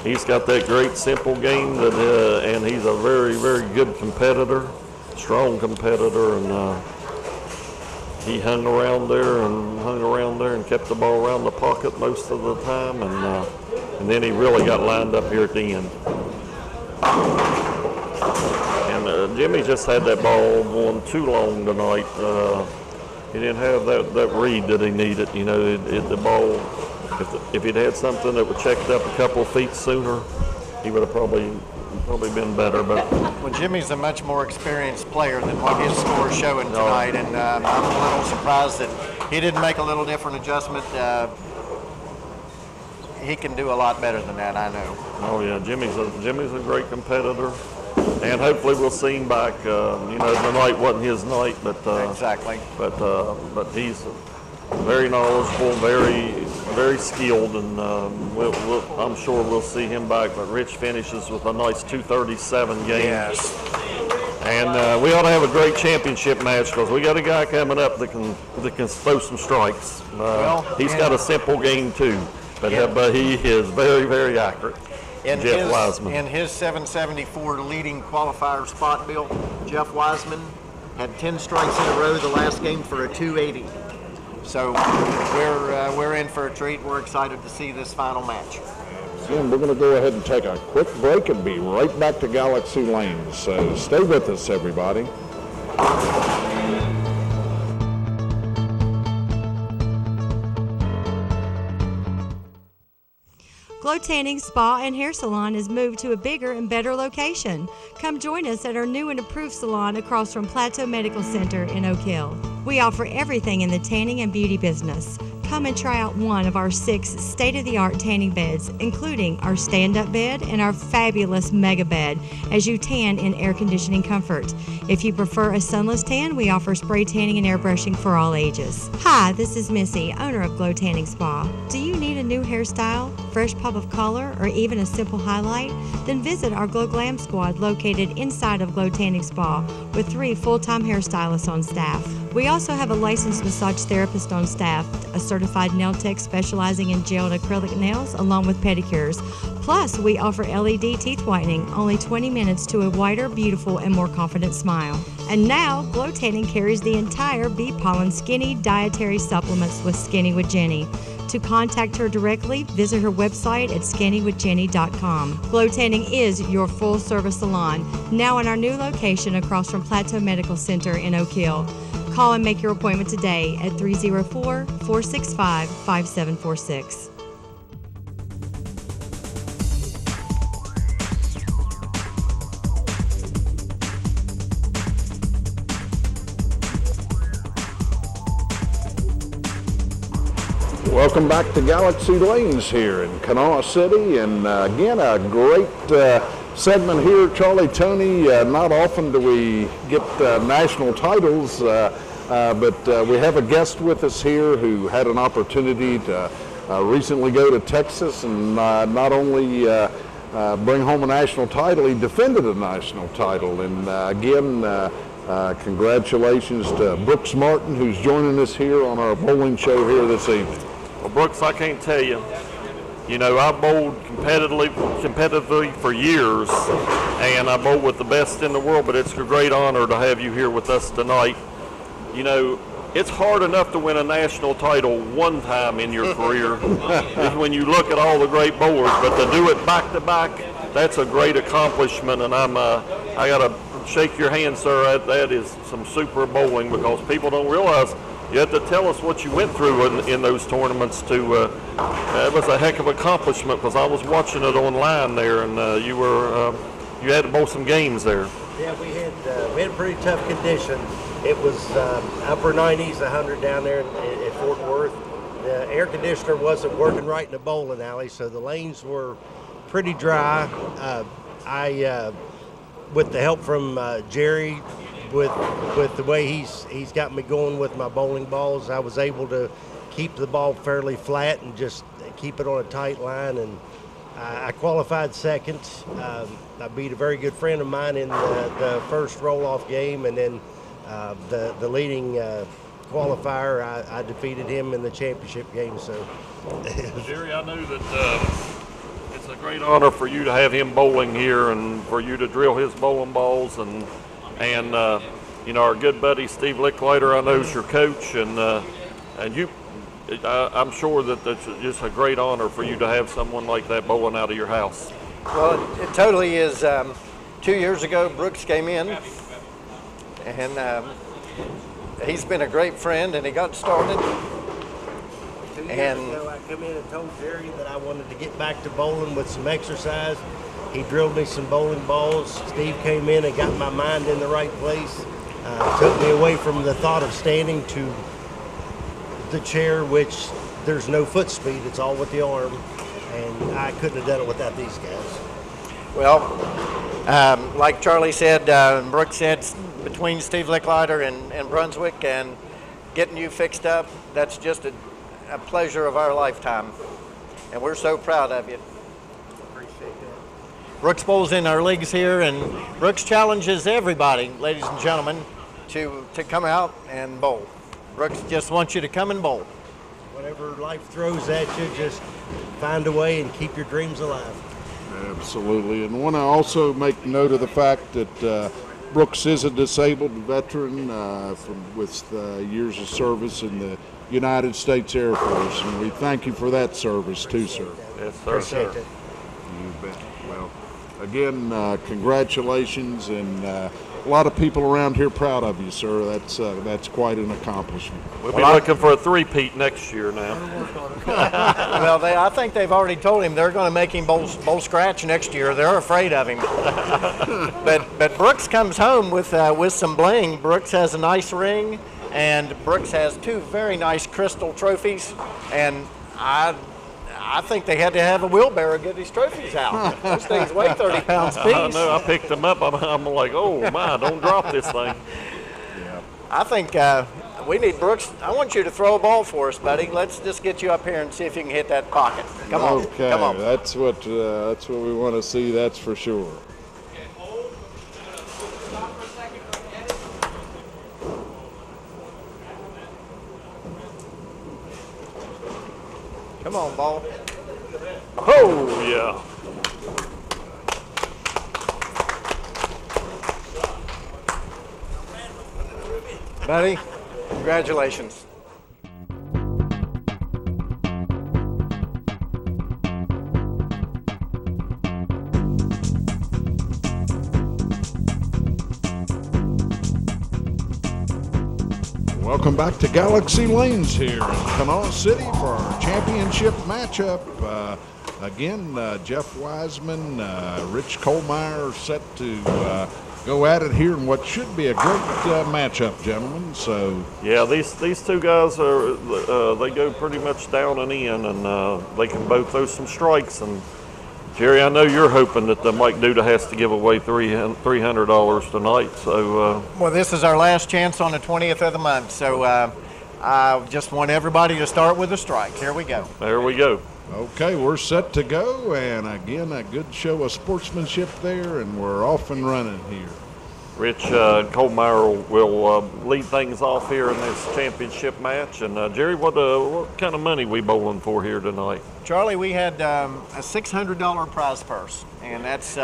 he's got that great simple game, and he's a very, very good competitor, strong competitor, and he hung around there and kept the ball around the pocket most of the time, and then he really got lined up here at the end. And Jimmy just had that ball going too long tonight. He didn't have that read that he needed. The ball, if he'd had something that would checked up a couple of feet sooner, he would have probably been better. But well, Jimmy's a much more experienced player than what his score is showing tonight, and I'm a little surprised that he didn't make a little different adjustment. He can do a lot better than that, I know. Oh yeah, Jimmy's a great competitor, and hopefully we'll see him back. Tonight wasn't his night, but exactly. But he's very knowledgeable, very, very skilled, and I'm sure we'll see him back. But Rich finishes with a nice 237 game. Yes. And we ought to have a great championship match because we got a guy coming up that can throw some strikes. He's got a simple game too. But he is very, very accurate. Jeff Wiseman. In his 774 leading qualifier spot, Bill, Jeff Wiseman had 10 strikes in a row the last game for a 280. So we're in for a treat. We're excited to see this final match. And we're going to go ahead and take a quick break and be right back to Galaxy Lanes. So stay with us, everybody. Glow Tanning Spa and Hair Salon has moved to a bigger and better location. Come join us at our new and improved salon across from Plateau Medical Center in Oak Hill. We offer everything in the tanning and beauty business. Come and try out one of our 6 state-of-the-art tanning beds, including our stand-up bed and our fabulous mega bed, as you tan in air conditioning comfort. If you prefer a sunless tan, we offer spray tanning and airbrushing for all ages. Hi, this is Missy, owner of Glow Tanning Spa. Do you need a new hairstyle, fresh pop of color, or even a simple highlight? Then visit our Glow Glam Squad located inside of Glow Tanning Spa with 3 full-time hairstylists on staff. We also have a licensed massage therapist on staff, a certified nail tech specializing in gel and acrylic nails, along with pedicures. Plus, we offer LED teeth whitening, only 20 minutes to a whiter, beautiful, and more confident smile. And now, Glow Tanning carries the entire Bee Pollen Skinny dietary supplements with Skinny with Jenny. To contact her directly, visit her website at skinnywithjenny.com. Glow Tanning is your full-service salon, now in our new location across from Plateau Medical Center in Oak Hill. Call and make your appointment today at 304-465-5746. Welcome back to Galaxy Lanes here in Kanawha City, and again a great segment here, Charlie, Tony. Not often do we get national titles, but we have a guest with us here who had an opportunity to recently go to Texas and not only bring home a national title, he defended a national title. And again, Congratulations to Brooks Martin, who's joining us here on our bowling show here this evening. Well, Brooks, I can't tell you. You know, I bowled competitively for years, and I bowled with the best in the world, but it's a great honor to have you here with us tonight. You know, it's hard enough to win a national title one time in your career when you look at all the great bowlers, but to do it back to back, that's a great accomplishment, and I got to shake your hand, sir. That is some super bowling, because people don't realize you have to tell us what you went through in those tournaments. It was a heck of an accomplishment, because I was watching it online there, and you had to bowl some games there. Yeah, we had pretty tough condition. It was upper 90s, 100 down there at Fort Worth. The air conditioner wasn't working right in the bowling alley, so the lanes were pretty dry. With the help from Jerry, with the way he's got me going with my bowling balls, I was able to keep the ball fairly flat and just keep it on a tight line, and I qualified second. I beat a very good friend of mine in the first roll-off game, and then the leading qualifier, I defeated him in the championship game. So, Jerry, I know that it's a great honor for you to have him bowling here, and for you to drill his bowling balls, and you know, our good buddy Steve Licklider, I know, is your coach, and you. I'm sure that that's just a great honor for you to have someone like that bowling out of your house. Well, it totally is. 2 years ago, Brooks came in, and he's been a great friend, and he got started. 2 years ago, I come in and told Jerry that I wanted to get back to bowling with some exercise. He drilled me some bowling balls. Steve came in and got my mind in the right place. Took me away from the thought of standing to the chair, which there's no foot speed, it's all with the arm, and I couldn't have done it without these guys. Well, like Charlie said, Brooks said, between Steve Licklider and Brunswick and getting you fixed up, that's just a pleasure of our lifetime, and we're so proud of you. Appreciate that. Brooks bowls in our leagues here, and Brooks challenges everybody, ladies and gentlemen, to come out and bowl. Brooks just wants you to come and bowl. Whatever life throws at you, just find a way and keep your dreams alive. Absolutely. And I want to also make note of the fact that Brooks is a disabled veteran with years of service in the United States Air Force, and we thank you for that service too, sir. Yes, sir. Appreciate it. You bet. Well, again, congratulations, and a lot of people around here proud of you, sir. That's quite an accomplishment. We'll be looking for a three-peat next year now. Well, I think they've already told him they're going to make him bowl scratch next year. They're afraid of him. but Brooks comes home with some bling. Brooks has a nice ring, and Brooks has two very nice crystal trophies, and I think they had to have a wheelbarrow to get these trophies out. Those things weigh 30 pounds apiece. I know. I picked them up. I'm like, oh my, don't drop this thing. Yeah. I think we need Brooks. I want you to throw a ball for us, buddy. Let's just get you up here and see if you can hit that pocket. Come on. Okay. Come on. That's what we want to see. That's for sure. Come on, ball. Oh, yeah. Buddy, congratulations. Welcome back to Galaxy Lanes here in Kanawha City for our championship matchup. Again, Jeff Wiseman, Rich Kohlmeyer set to go at it here in what should be a great matchup, gentlemen. So yeah, these two guys they go pretty much down and in, and they can both throw some strikes. And Jerry, I know you're hoping that the Mike Duda has to give away $300 tonight. So well, this is our last chance on the 20th of the month. So I just want everybody to start with a strike. Here we go. There we go. Okay, we're set to go, and again, a good show of sportsmanship there, and we're off and running here. Rich Kohlmeyer will lead things off here in this championship match. And Jerry, what kind of money we bowling for here tonight? Charlie, we had a $600 prize purse, and that's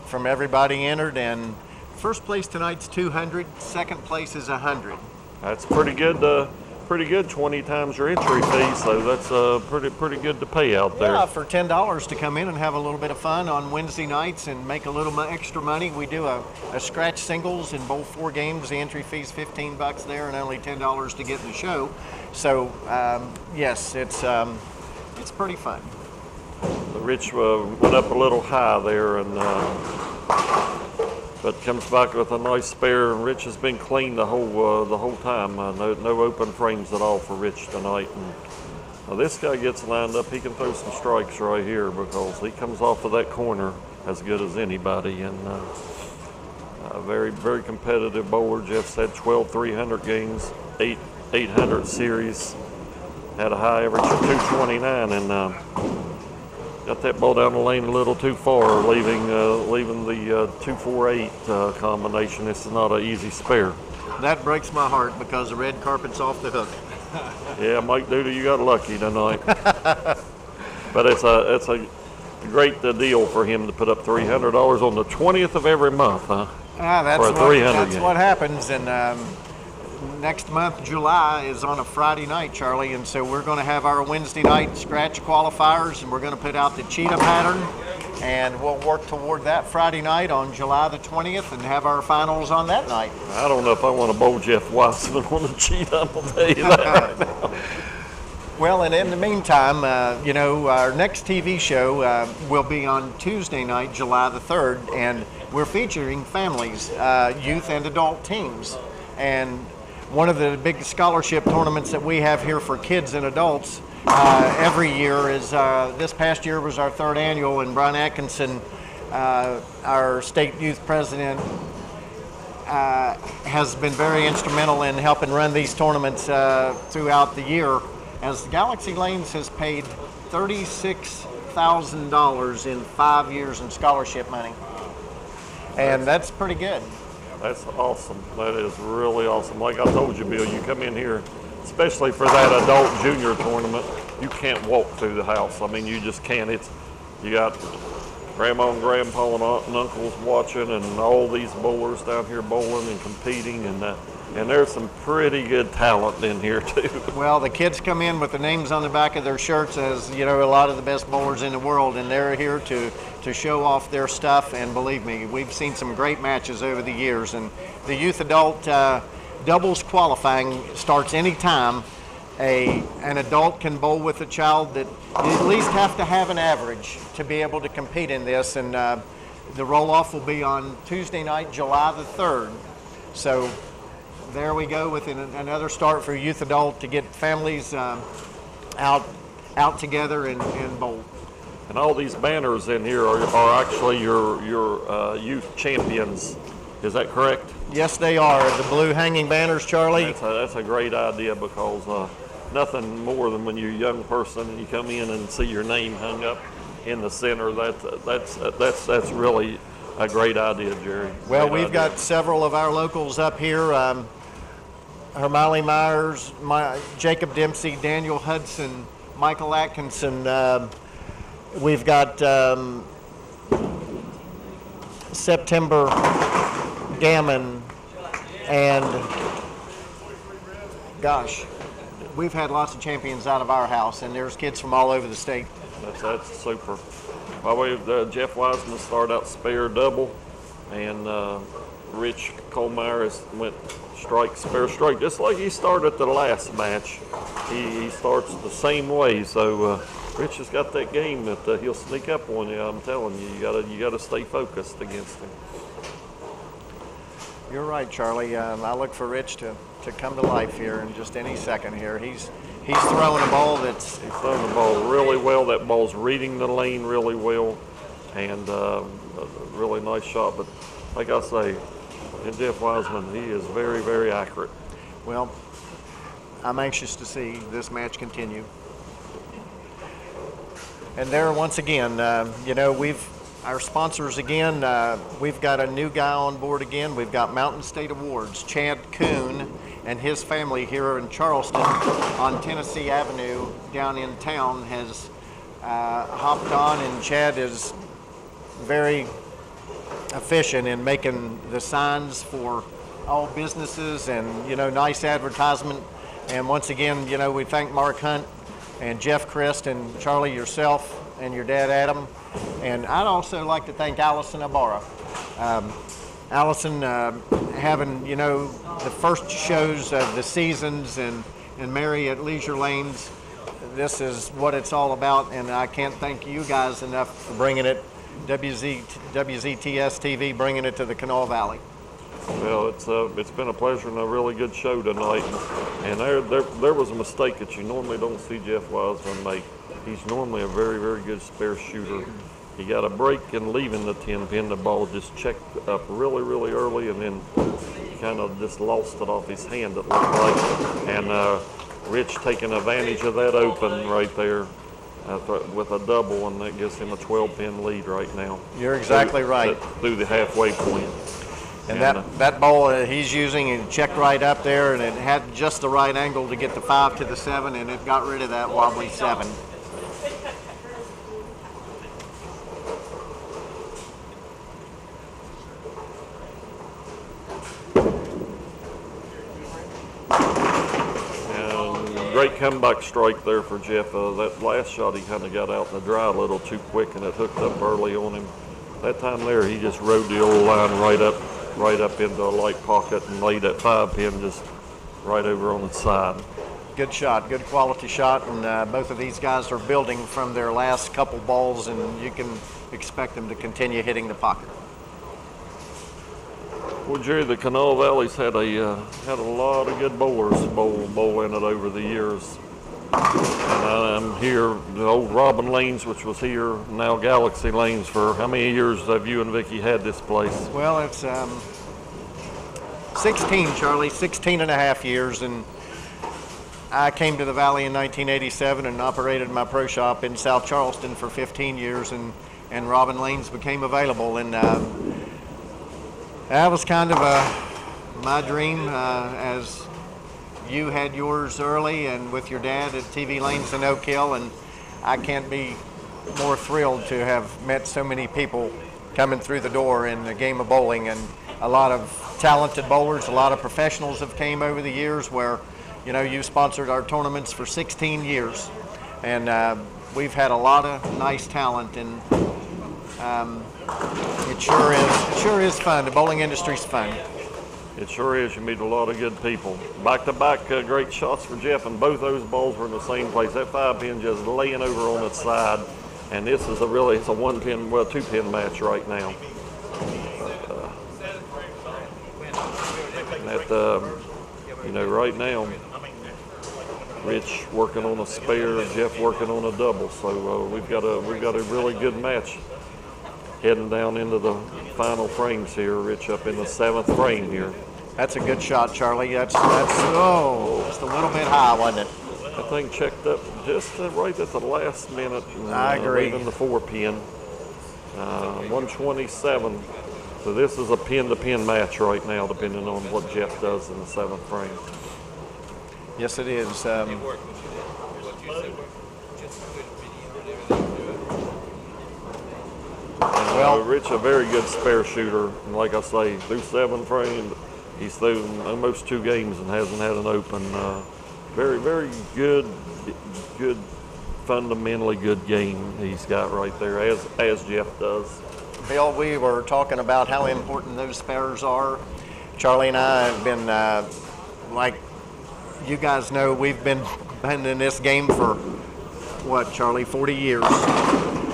from everybody entered. And first place tonight's $200, second place is $100. That's pretty good. Pretty good, 20 times your entry fee, so that's pretty good to pay out there. Yeah, for $10 to come in and have a little bit of fun on Wednesday nights and make a little extra money. We do a scratch singles and bowl 4 games. The entry fee's $15 there and only $10 to get in the show. So yes, it's pretty fun. Rich went up a little high there, and but comes back with a nice spare. And Rich has been clean the whole time. No open frames at all for Rich tonight. And this guy gets lined up. He can throw some strikes right here because he comes off of that corner as good as anybody. And very, very competitive bowler. Jeff said 12 300 games, 800 series. Had a high average of 229 and got that ball down the lane a little too far, leaving the 248 combination. This is not an easy spare. That breaks my heart because the red carpet's off the hook. Yeah, Mike Duda, you got lucky tonight. But it's a great deal for him to put up $300 on the 20th of every month, huh? That's what happens. And next month, July, is on a Friday night, Charlie, and so we're going to have our Wednesday night scratch qualifiers, and we're going to put out the cheetah pattern, and we'll work toward that Friday night on July the 20th and have our finals on that night. I don't know if I want to bowl Jeff Wiseman on the cheetah, I'm going to tell you that right now. Well, and in the meantime, our next TV show will be on Tuesday night, July the 3rd, and we're featuring families, youth and adult teams. And one of the big scholarship tournaments that we have here for kids and adults every year is, this past year was our 3rd annual, and Brian Atkinson, our state youth president, has been very instrumental in helping run these tournaments throughout the year, as Galaxy Lanes has paid $36,000 in 5 years in scholarship money. And that's pretty good. That's awesome. That is really awesome. Like I told you, Bill, you come in here, especially for that adult junior tournament, you can't walk through the house. I mean, you just can't. You got grandma and grandpa and aunt and uncles watching, and all these bowlers down here bowling and competing, and there's some pretty good talent in here too. Well, the kids come in with the names on the back of their shirts as, a lot of the best bowlers in the world, and they're here to show off their stuff. And believe me, we've seen some great matches over the years. And the youth adult doubles qualifying starts anytime an adult can bowl with a child that you at least have to have an average to be able to compete in this. And the roll-off will be on Tuesday night, July the 3rd. So there we go with another start for youth adult to get families out together and bowl. And all these banners in here are actually your youth champions. Is that correct? Yes, they are. The blue hanging banners, Charlie. That's a great idea, because nothing more than when you're a young person and you come in and see your name hung up in the center. That's really a great idea, Jerry. Well, we've got several of our locals up here. Hermione Myers, Jacob Dempsey, Daniel Hudson, Michael Atkinson. We've got September Gammon, and gosh, we've had lots of champions out of our house, and there's kids from all over the state. That's super. Well, Jeff Wiseman started out spare double, and Rich Kohlmeyer went strike, spare strike, just like he started the last match. He starts the same way, so Rich has got that game that he'll sneak up on you. I'm telling you, you gotta stay focused against him. You're right, Charlie. I look for Rich to come to life here in just any second here. He's throwing a ball he's throwing the ball really well. That ball's reading the lane really well, and a really nice shot. But like I say, in Jeff Wiseman, he is very, very accurate. Well, I'm anxious to see this match continue. And there, once again, Our sponsors again, we've got a new guy on board again. We've got Mountain State Awards. Chad Kuhn and his family here in Charleston on Tennessee Avenue down in town has hopped on, and Chad is very efficient in making the signs for all businesses and, nice advertisement. And once again, we thank Mark Hunt and Jeff Christ and Charlie, yourself, and your dad Adam. And I'd also like to thank Allison Ibarra. Allison having, the first shows of the seasons and Mary at Leisure Lanes. This is what it's all about, and I can't thank you guys enough for bringing it, WZTS TV, bringing it to the Kanawha Valley. Well, it's been a pleasure and a really good show tonight. And there was a mistake that you normally don't see Jeff Wiseman make. He's normally a very, very good spare shooter. He got a break in leaving the 10 pin. The ball just checked up really, really early, and then kind of just lost it off his hand, it looked like. And Rich taking advantage of that open right there with a double, and that gives him a 12-pin lead right now. You're exactly right. Through the halfway point. And that ball he's using, and checked right up there, and it had just the right angle to get the 5 to the 7, and it got rid of that wobbly 7. Great comeback strike there for Jeff. That last shot, he kind of got out in the dry a little too quick, and it hooked up early on him. That time there, he just rode the old line right up into a light pocket and laid that 5-pin just right over on the side. Good shot, good quality shot, and both of these guys are building from their last couple balls, and you can expect them to continue hitting the pocket. Well, Jerry, the Kanawha Valley's had a lot of good bowlers bowling it over the years. And I'm here, the old Robin Lanes, which was here, now Galaxy Lanes. For how many years have you and Vicki had this place? Well, it's 16, Charlie, 16 and a half years. And I came to the Valley in 1987 and operated my pro shop in South Charleston for 15 years, and Robin Lanes became available. And that was kind of my dream, as you had yours early and with your dad at TV Lanes in Oak Hill, and I can't be more thrilled to have met so many people coming through the door in the game of bowling, and a lot of talented bowlers, a lot of professionals have came over the years where, you sponsored our tournaments for 16 years, and we've had a lot of nice talent, and it sure is fun. The bowling industry's fun. It sure is. You meet a lot of good people. Back-to-back great shots for Jeff, and both those balls were in the same place. That 5-pin just laying over on its side, and this is it's a 1-pin, 2-pin match right now. Right now, Rich working on a spare, Jeff working on a double. So we've got a really good match heading down into the final frames here. Rich up in the 7th frame here. That's a good shot, Charlie. That's just a little bit high, wasn't it? That thing checked up just right at the last minute. I agree. Leaving the 4-pin. 127. So this is a pin-to-pin match right now, depending on what Jeff does in the 7th frame. Yes, it is. Rich, a very good spare shooter, and like I say, through 7 frames, he's thrown almost 2 games and hasn't had an open. Very, very good, fundamentally good game he's got right there, as Jeff does. Bill, we were talking about how important those spares are. Charlie and I have been, like you guys know, we've been in this game for, what, Charlie, 40 years.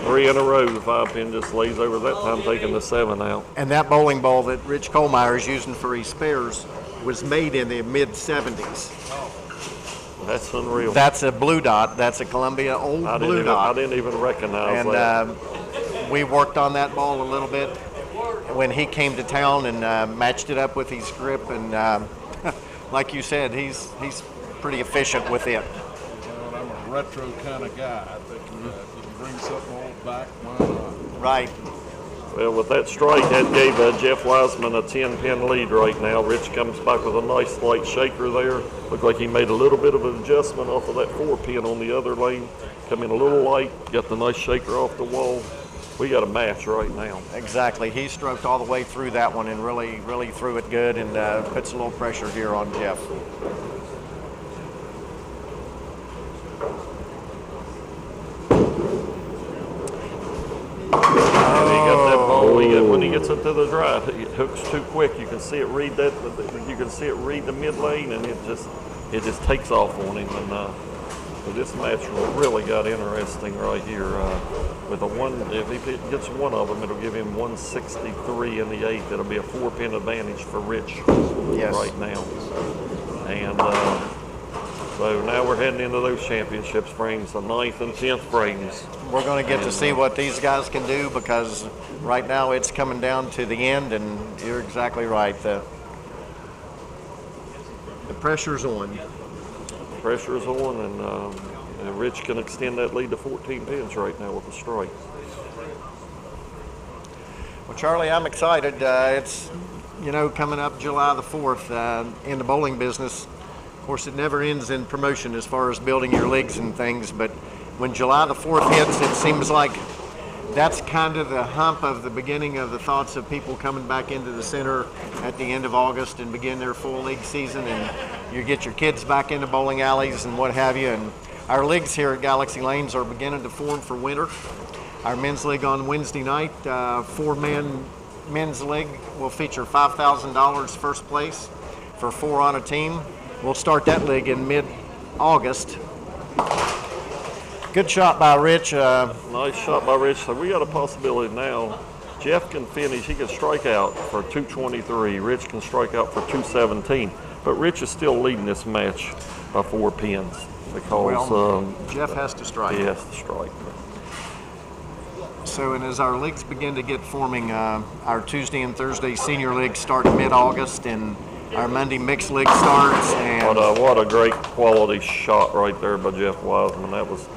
3 in a row, the 5-pin just lays over that time, taking the 7 out. And that bowling ball that Rich Kohlmeyer is using for his spares was made in the mid-70s. That's unreal. That's a blue dot. That's a Columbia blue dot. I didn't even recognize that. And we worked on that ball a little bit when he came to town and matched it up with his grip. And like you said, he's pretty efficient with it. I'm a retro kind of guy. I think if you can bring something old back, why not? Right. Well, with that strike, that gave Jeff Wiseman a 10-pin lead right now. Rich comes back with a nice light shaker there. Looked like he made a little bit of an adjustment off of that 4-pin on the other lane. Come in a little light, got the nice shaker off the wall. We got a match right now. Exactly. He stroked all the way through that one and really threw it good and puts a little pressure here on Jeff. When he gets into the drive, it hooks too quick. You can see it read that. You can see it read the mid lane, and it just takes off on him. And so this match really got interesting right here. With a one, if he gets one of them, it'll give him 163 in the 8th. It'll be a 4-pin advantage for Rich right now. And so now we're heading into those championships frames, the 9th and 10th frames. We're going to get to see what these guys can do, because right now it's coming down to the end, and you're exactly right. The pressure's on. Pressure's on, and Rich can extend that lead to 14 pins right now with the strike. Well, Charlie, I'm excited. It's, coming up July the 4th in the bowling business. Of course, it never ends in promotion as far as building your leagues and things, but when July the 4th hits, it seems like that's kind of the hump of the beginning of the thoughts of people coming back into the center at the end of August and begin their full league season, and you get your kids back into bowling alleys and what have you. And our leagues here at Galaxy Lanes are beginning to form for winter. Our men's league on Wednesday night, 4-man men's league, will feature $5,000 first place for 4 on a team. We'll start that league in mid-August. Good shot by Rich. Nice shot by Rich. So we got a possibility now. Jeff can finish. He can strike out for 223. Rich can strike out for 217. But Rich is still leading this match by 4 pins because Jeff has to strike. He has to strike. So, and as our leagues begin to get forming, our Tuesday and Thursday senior leagues start mid-August, and our Monday mixed league starts. And what a great quality shot right there by Jeff Wiseman. That was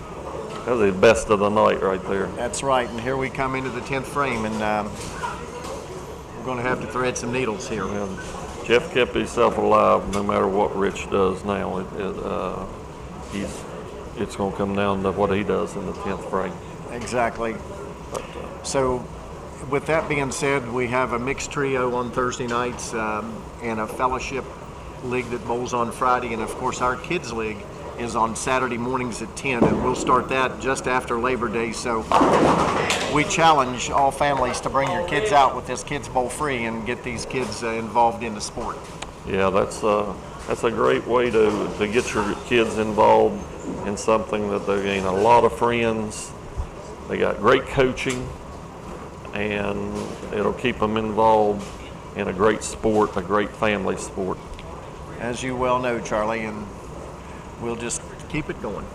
the best of the night right there. That's right. And here we come into the 10th frame, and we're going to have to thread some needles here. And Jeff kept himself alive no matter what Rich does now. It's going to come down to what he does in the 10th frame. Exactly. So, with that being said, we have a mixed trio on Thursday nights and a fellowship league that bowls on Friday, and of course our kids league is on Saturday mornings at 10, and we'll start that just after Labor Day. So we challenge all families to bring your kids out with this Kids Bowl free and get these kids involved in the sport. Yeah, that's a great way to get your kids involved in something that they gain a lot of friends. They got great coaching, and it'll keep them involved in a great sport, a great family sport. As you well know, Charlie, and we'll just keep it going.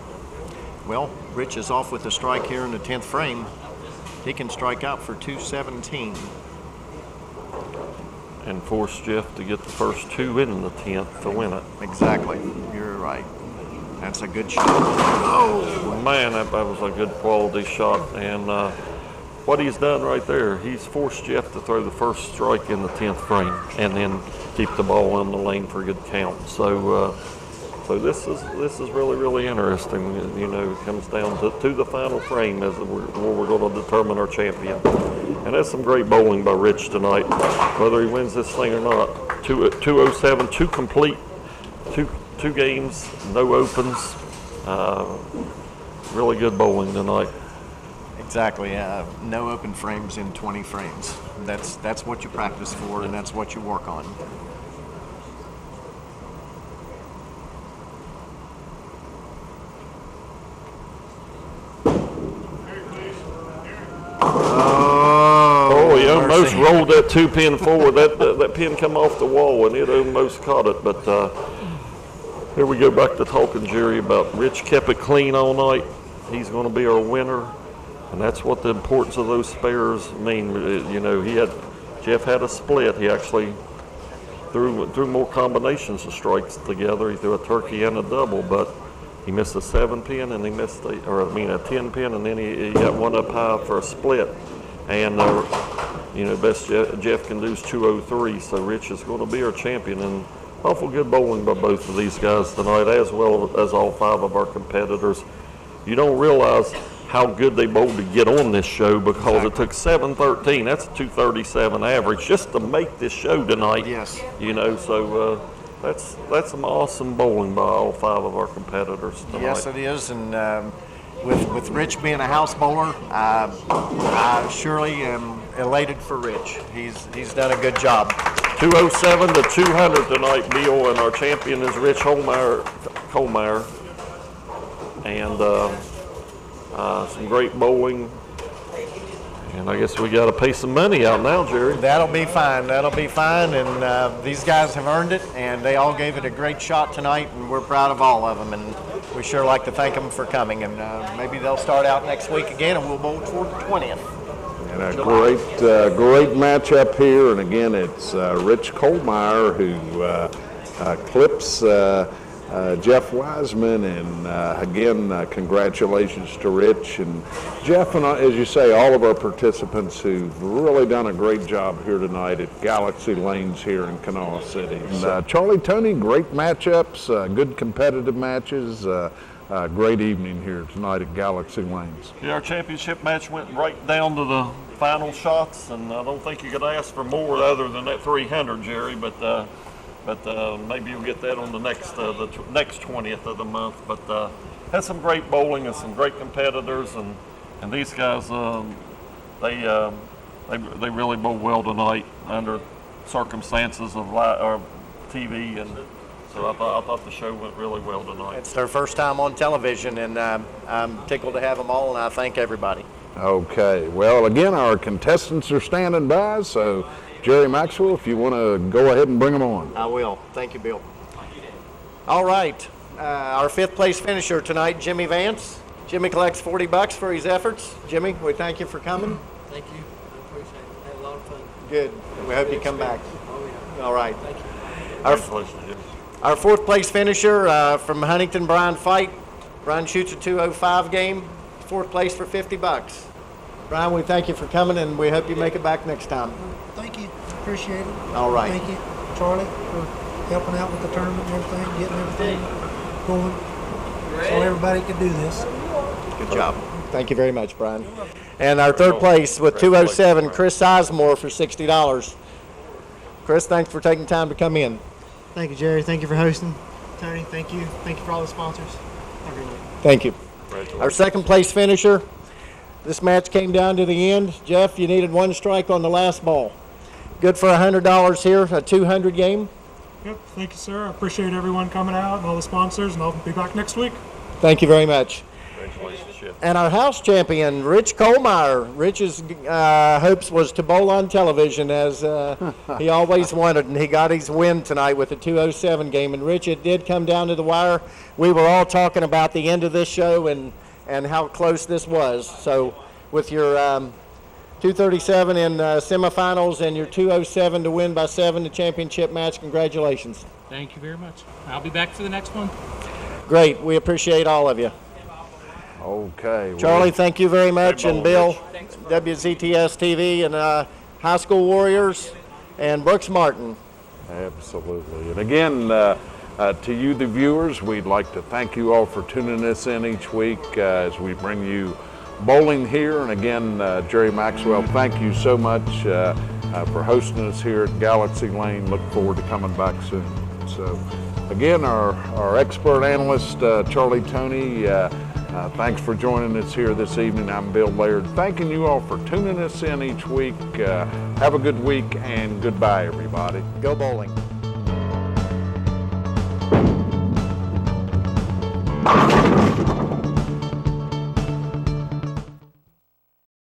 Well, Rich is off with a strike here in the 10th frame. He can strike out for 217. And force Jeff to get the first 2 in the 10th to win it. Exactly. You're right. That's a good shot. Oh, man, that was a good quality shot. And what he's done right there, he's forced Jeff to throw the first strike in the 10th frame and then keep the ball in the lane for a good count. So this is really, really interesting. It comes down to the final frame where we're going to determine our champion. And that's some great bowling by Rich tonight, whether he wins this thing or not. 207, 2 complete, two games, no opens. Really good bowling tonight. Exactly. No open frames in 20 frames. That's what you practice for, and that's what you work on. He almost rolled that 2-pin forward. That pin come off the wall, and it almost caught it. But here we go back to talking, Jerry, about Rich kept it clean all night. He's going to be our winner, and that's what the importance of those spares mean. Jeff had a split. He actually threw more combinations of strikes together. He threw a turkey and a double, but he missed a 7-pin, and he missed a 10-pin, and then he got one up high for a split. And You know, best Jeff can do is 203, so Rich is going to be our champion. And awful good bowling by both of these guys tonight, as well as all 5 of our competitors. You don't realize how good they bowled to get on this show, because it took 7:13. That's a 237 average just to make this show tonight. Yes. You know, so that's some awesome bowling by all 5 of our competitors tonight. Yes, it is, and with Rich being a house bowler, I surely am elated for Rich. He's done a good job. 207 to 200 tonight, Bill, and our champion is Rich Colmeyer. And some great bowling. And I guess we got to pay some money out now, Jerry. That'll be fine. That'll be fine. And these guys have earned it, and they all gave it a great shot tonight, and we're proud of all of them. And we sure like to thank them for coming. And maybe they'll start out next week again, and we'll bowl toward the 20th. And a great matchup here. And again, it's Rich Colmeyer who clips Jeff Wiseman, and again, congratulations to Rich and Jeff, and as you say, all of our participants who've really done a great job here tonight at Galaxy Lanes here in Kanawha City. And, Charlie, Tony, great matchups, good competitive matches. Great evening here tonight at Galaxy Lanes. Yeah, our championship match went right down to the final shots, and I don't think you could ask for more other than that 300, Jerry, but maybe you'll get that on the next 20th of the month. But had some great bowling and some great competitors, and these guys they really bowled well tonight under circumstances of TV, and so I thought the show went really well tonight. It's their first time on television, and I'm tickled to have them all, and I thank everybody. Okay, well, again, our contestants are standing by, so Jerry Maxwell, if you want to go ahead and bring them on. I will. Thank you, Bill. All right. Our 5th place finisher tonight, Jimmy Vance. Jimmy collects $40 for his efforts. Jimmy, we thank you for coming. Thank you. I appreciate it. I had a lot of fun. Good. We hope you come back. Oh, yeah. All right. Thank you. Our 4th place finisher from Huntington, Brian Fight. Brian shoots a 205 game. 4th place for $50. Brian, we thank you for coming, and we hope you make it back next time. Thank you. Appreciate it. All right. Thank you, Charlie, for helping out with the tournament and everything, getting everything going so everybody can do this. Good job. Thank you very much, Brian. And our 3rd place with 207, Chris Sizemore for $60. Chris, thanks for taking time to come in. Thank you, Jerry. Thank you for hosting. Tony, thank you. Thank you for all the sponsors. Thank you. Our 2nd place finisher. This match came down to the end. Jeff, you needed 1 strike on the last ball. Good for $100 here, a 200 game. Yep, thank you, sir. I appreciate everyone coming out and all the sponsors, and I'll be back next week. Thank you very much. Congratulations, Jeff. And our house champion, Rich Colmeyer. Rich's hopes was to bowl on television, as he always wanted, and he got his win tonight with a 207 game. And Rich, it did come down to the wire. We were all talking about the end of this show and how close this was. So with your 237 in semifinals and your 207 to win by 7 the championship match, congratulations. Thank you very much. I'll be back for the next one. Great. We appreciate all of you. Okay. Charlie, thank you very much. And Bill, WZTS TV, and High School Warriors, and Brooks Martin. Absolutely. And again, to you, the viewers, we'd like to thank you all for tuning us in each week as we bring you bowling here. And again, Jerry Maxwell, thank you so much for hosting us here at Galaxy Lane. Look forward to coming back soon. So again, our expert analyst, Charlie Tony, thanks for joining us here this evening. I'm Bill Laird, thanking you all for tuning us in each week. Have a good week, and goodbye, everybody. Go bowling.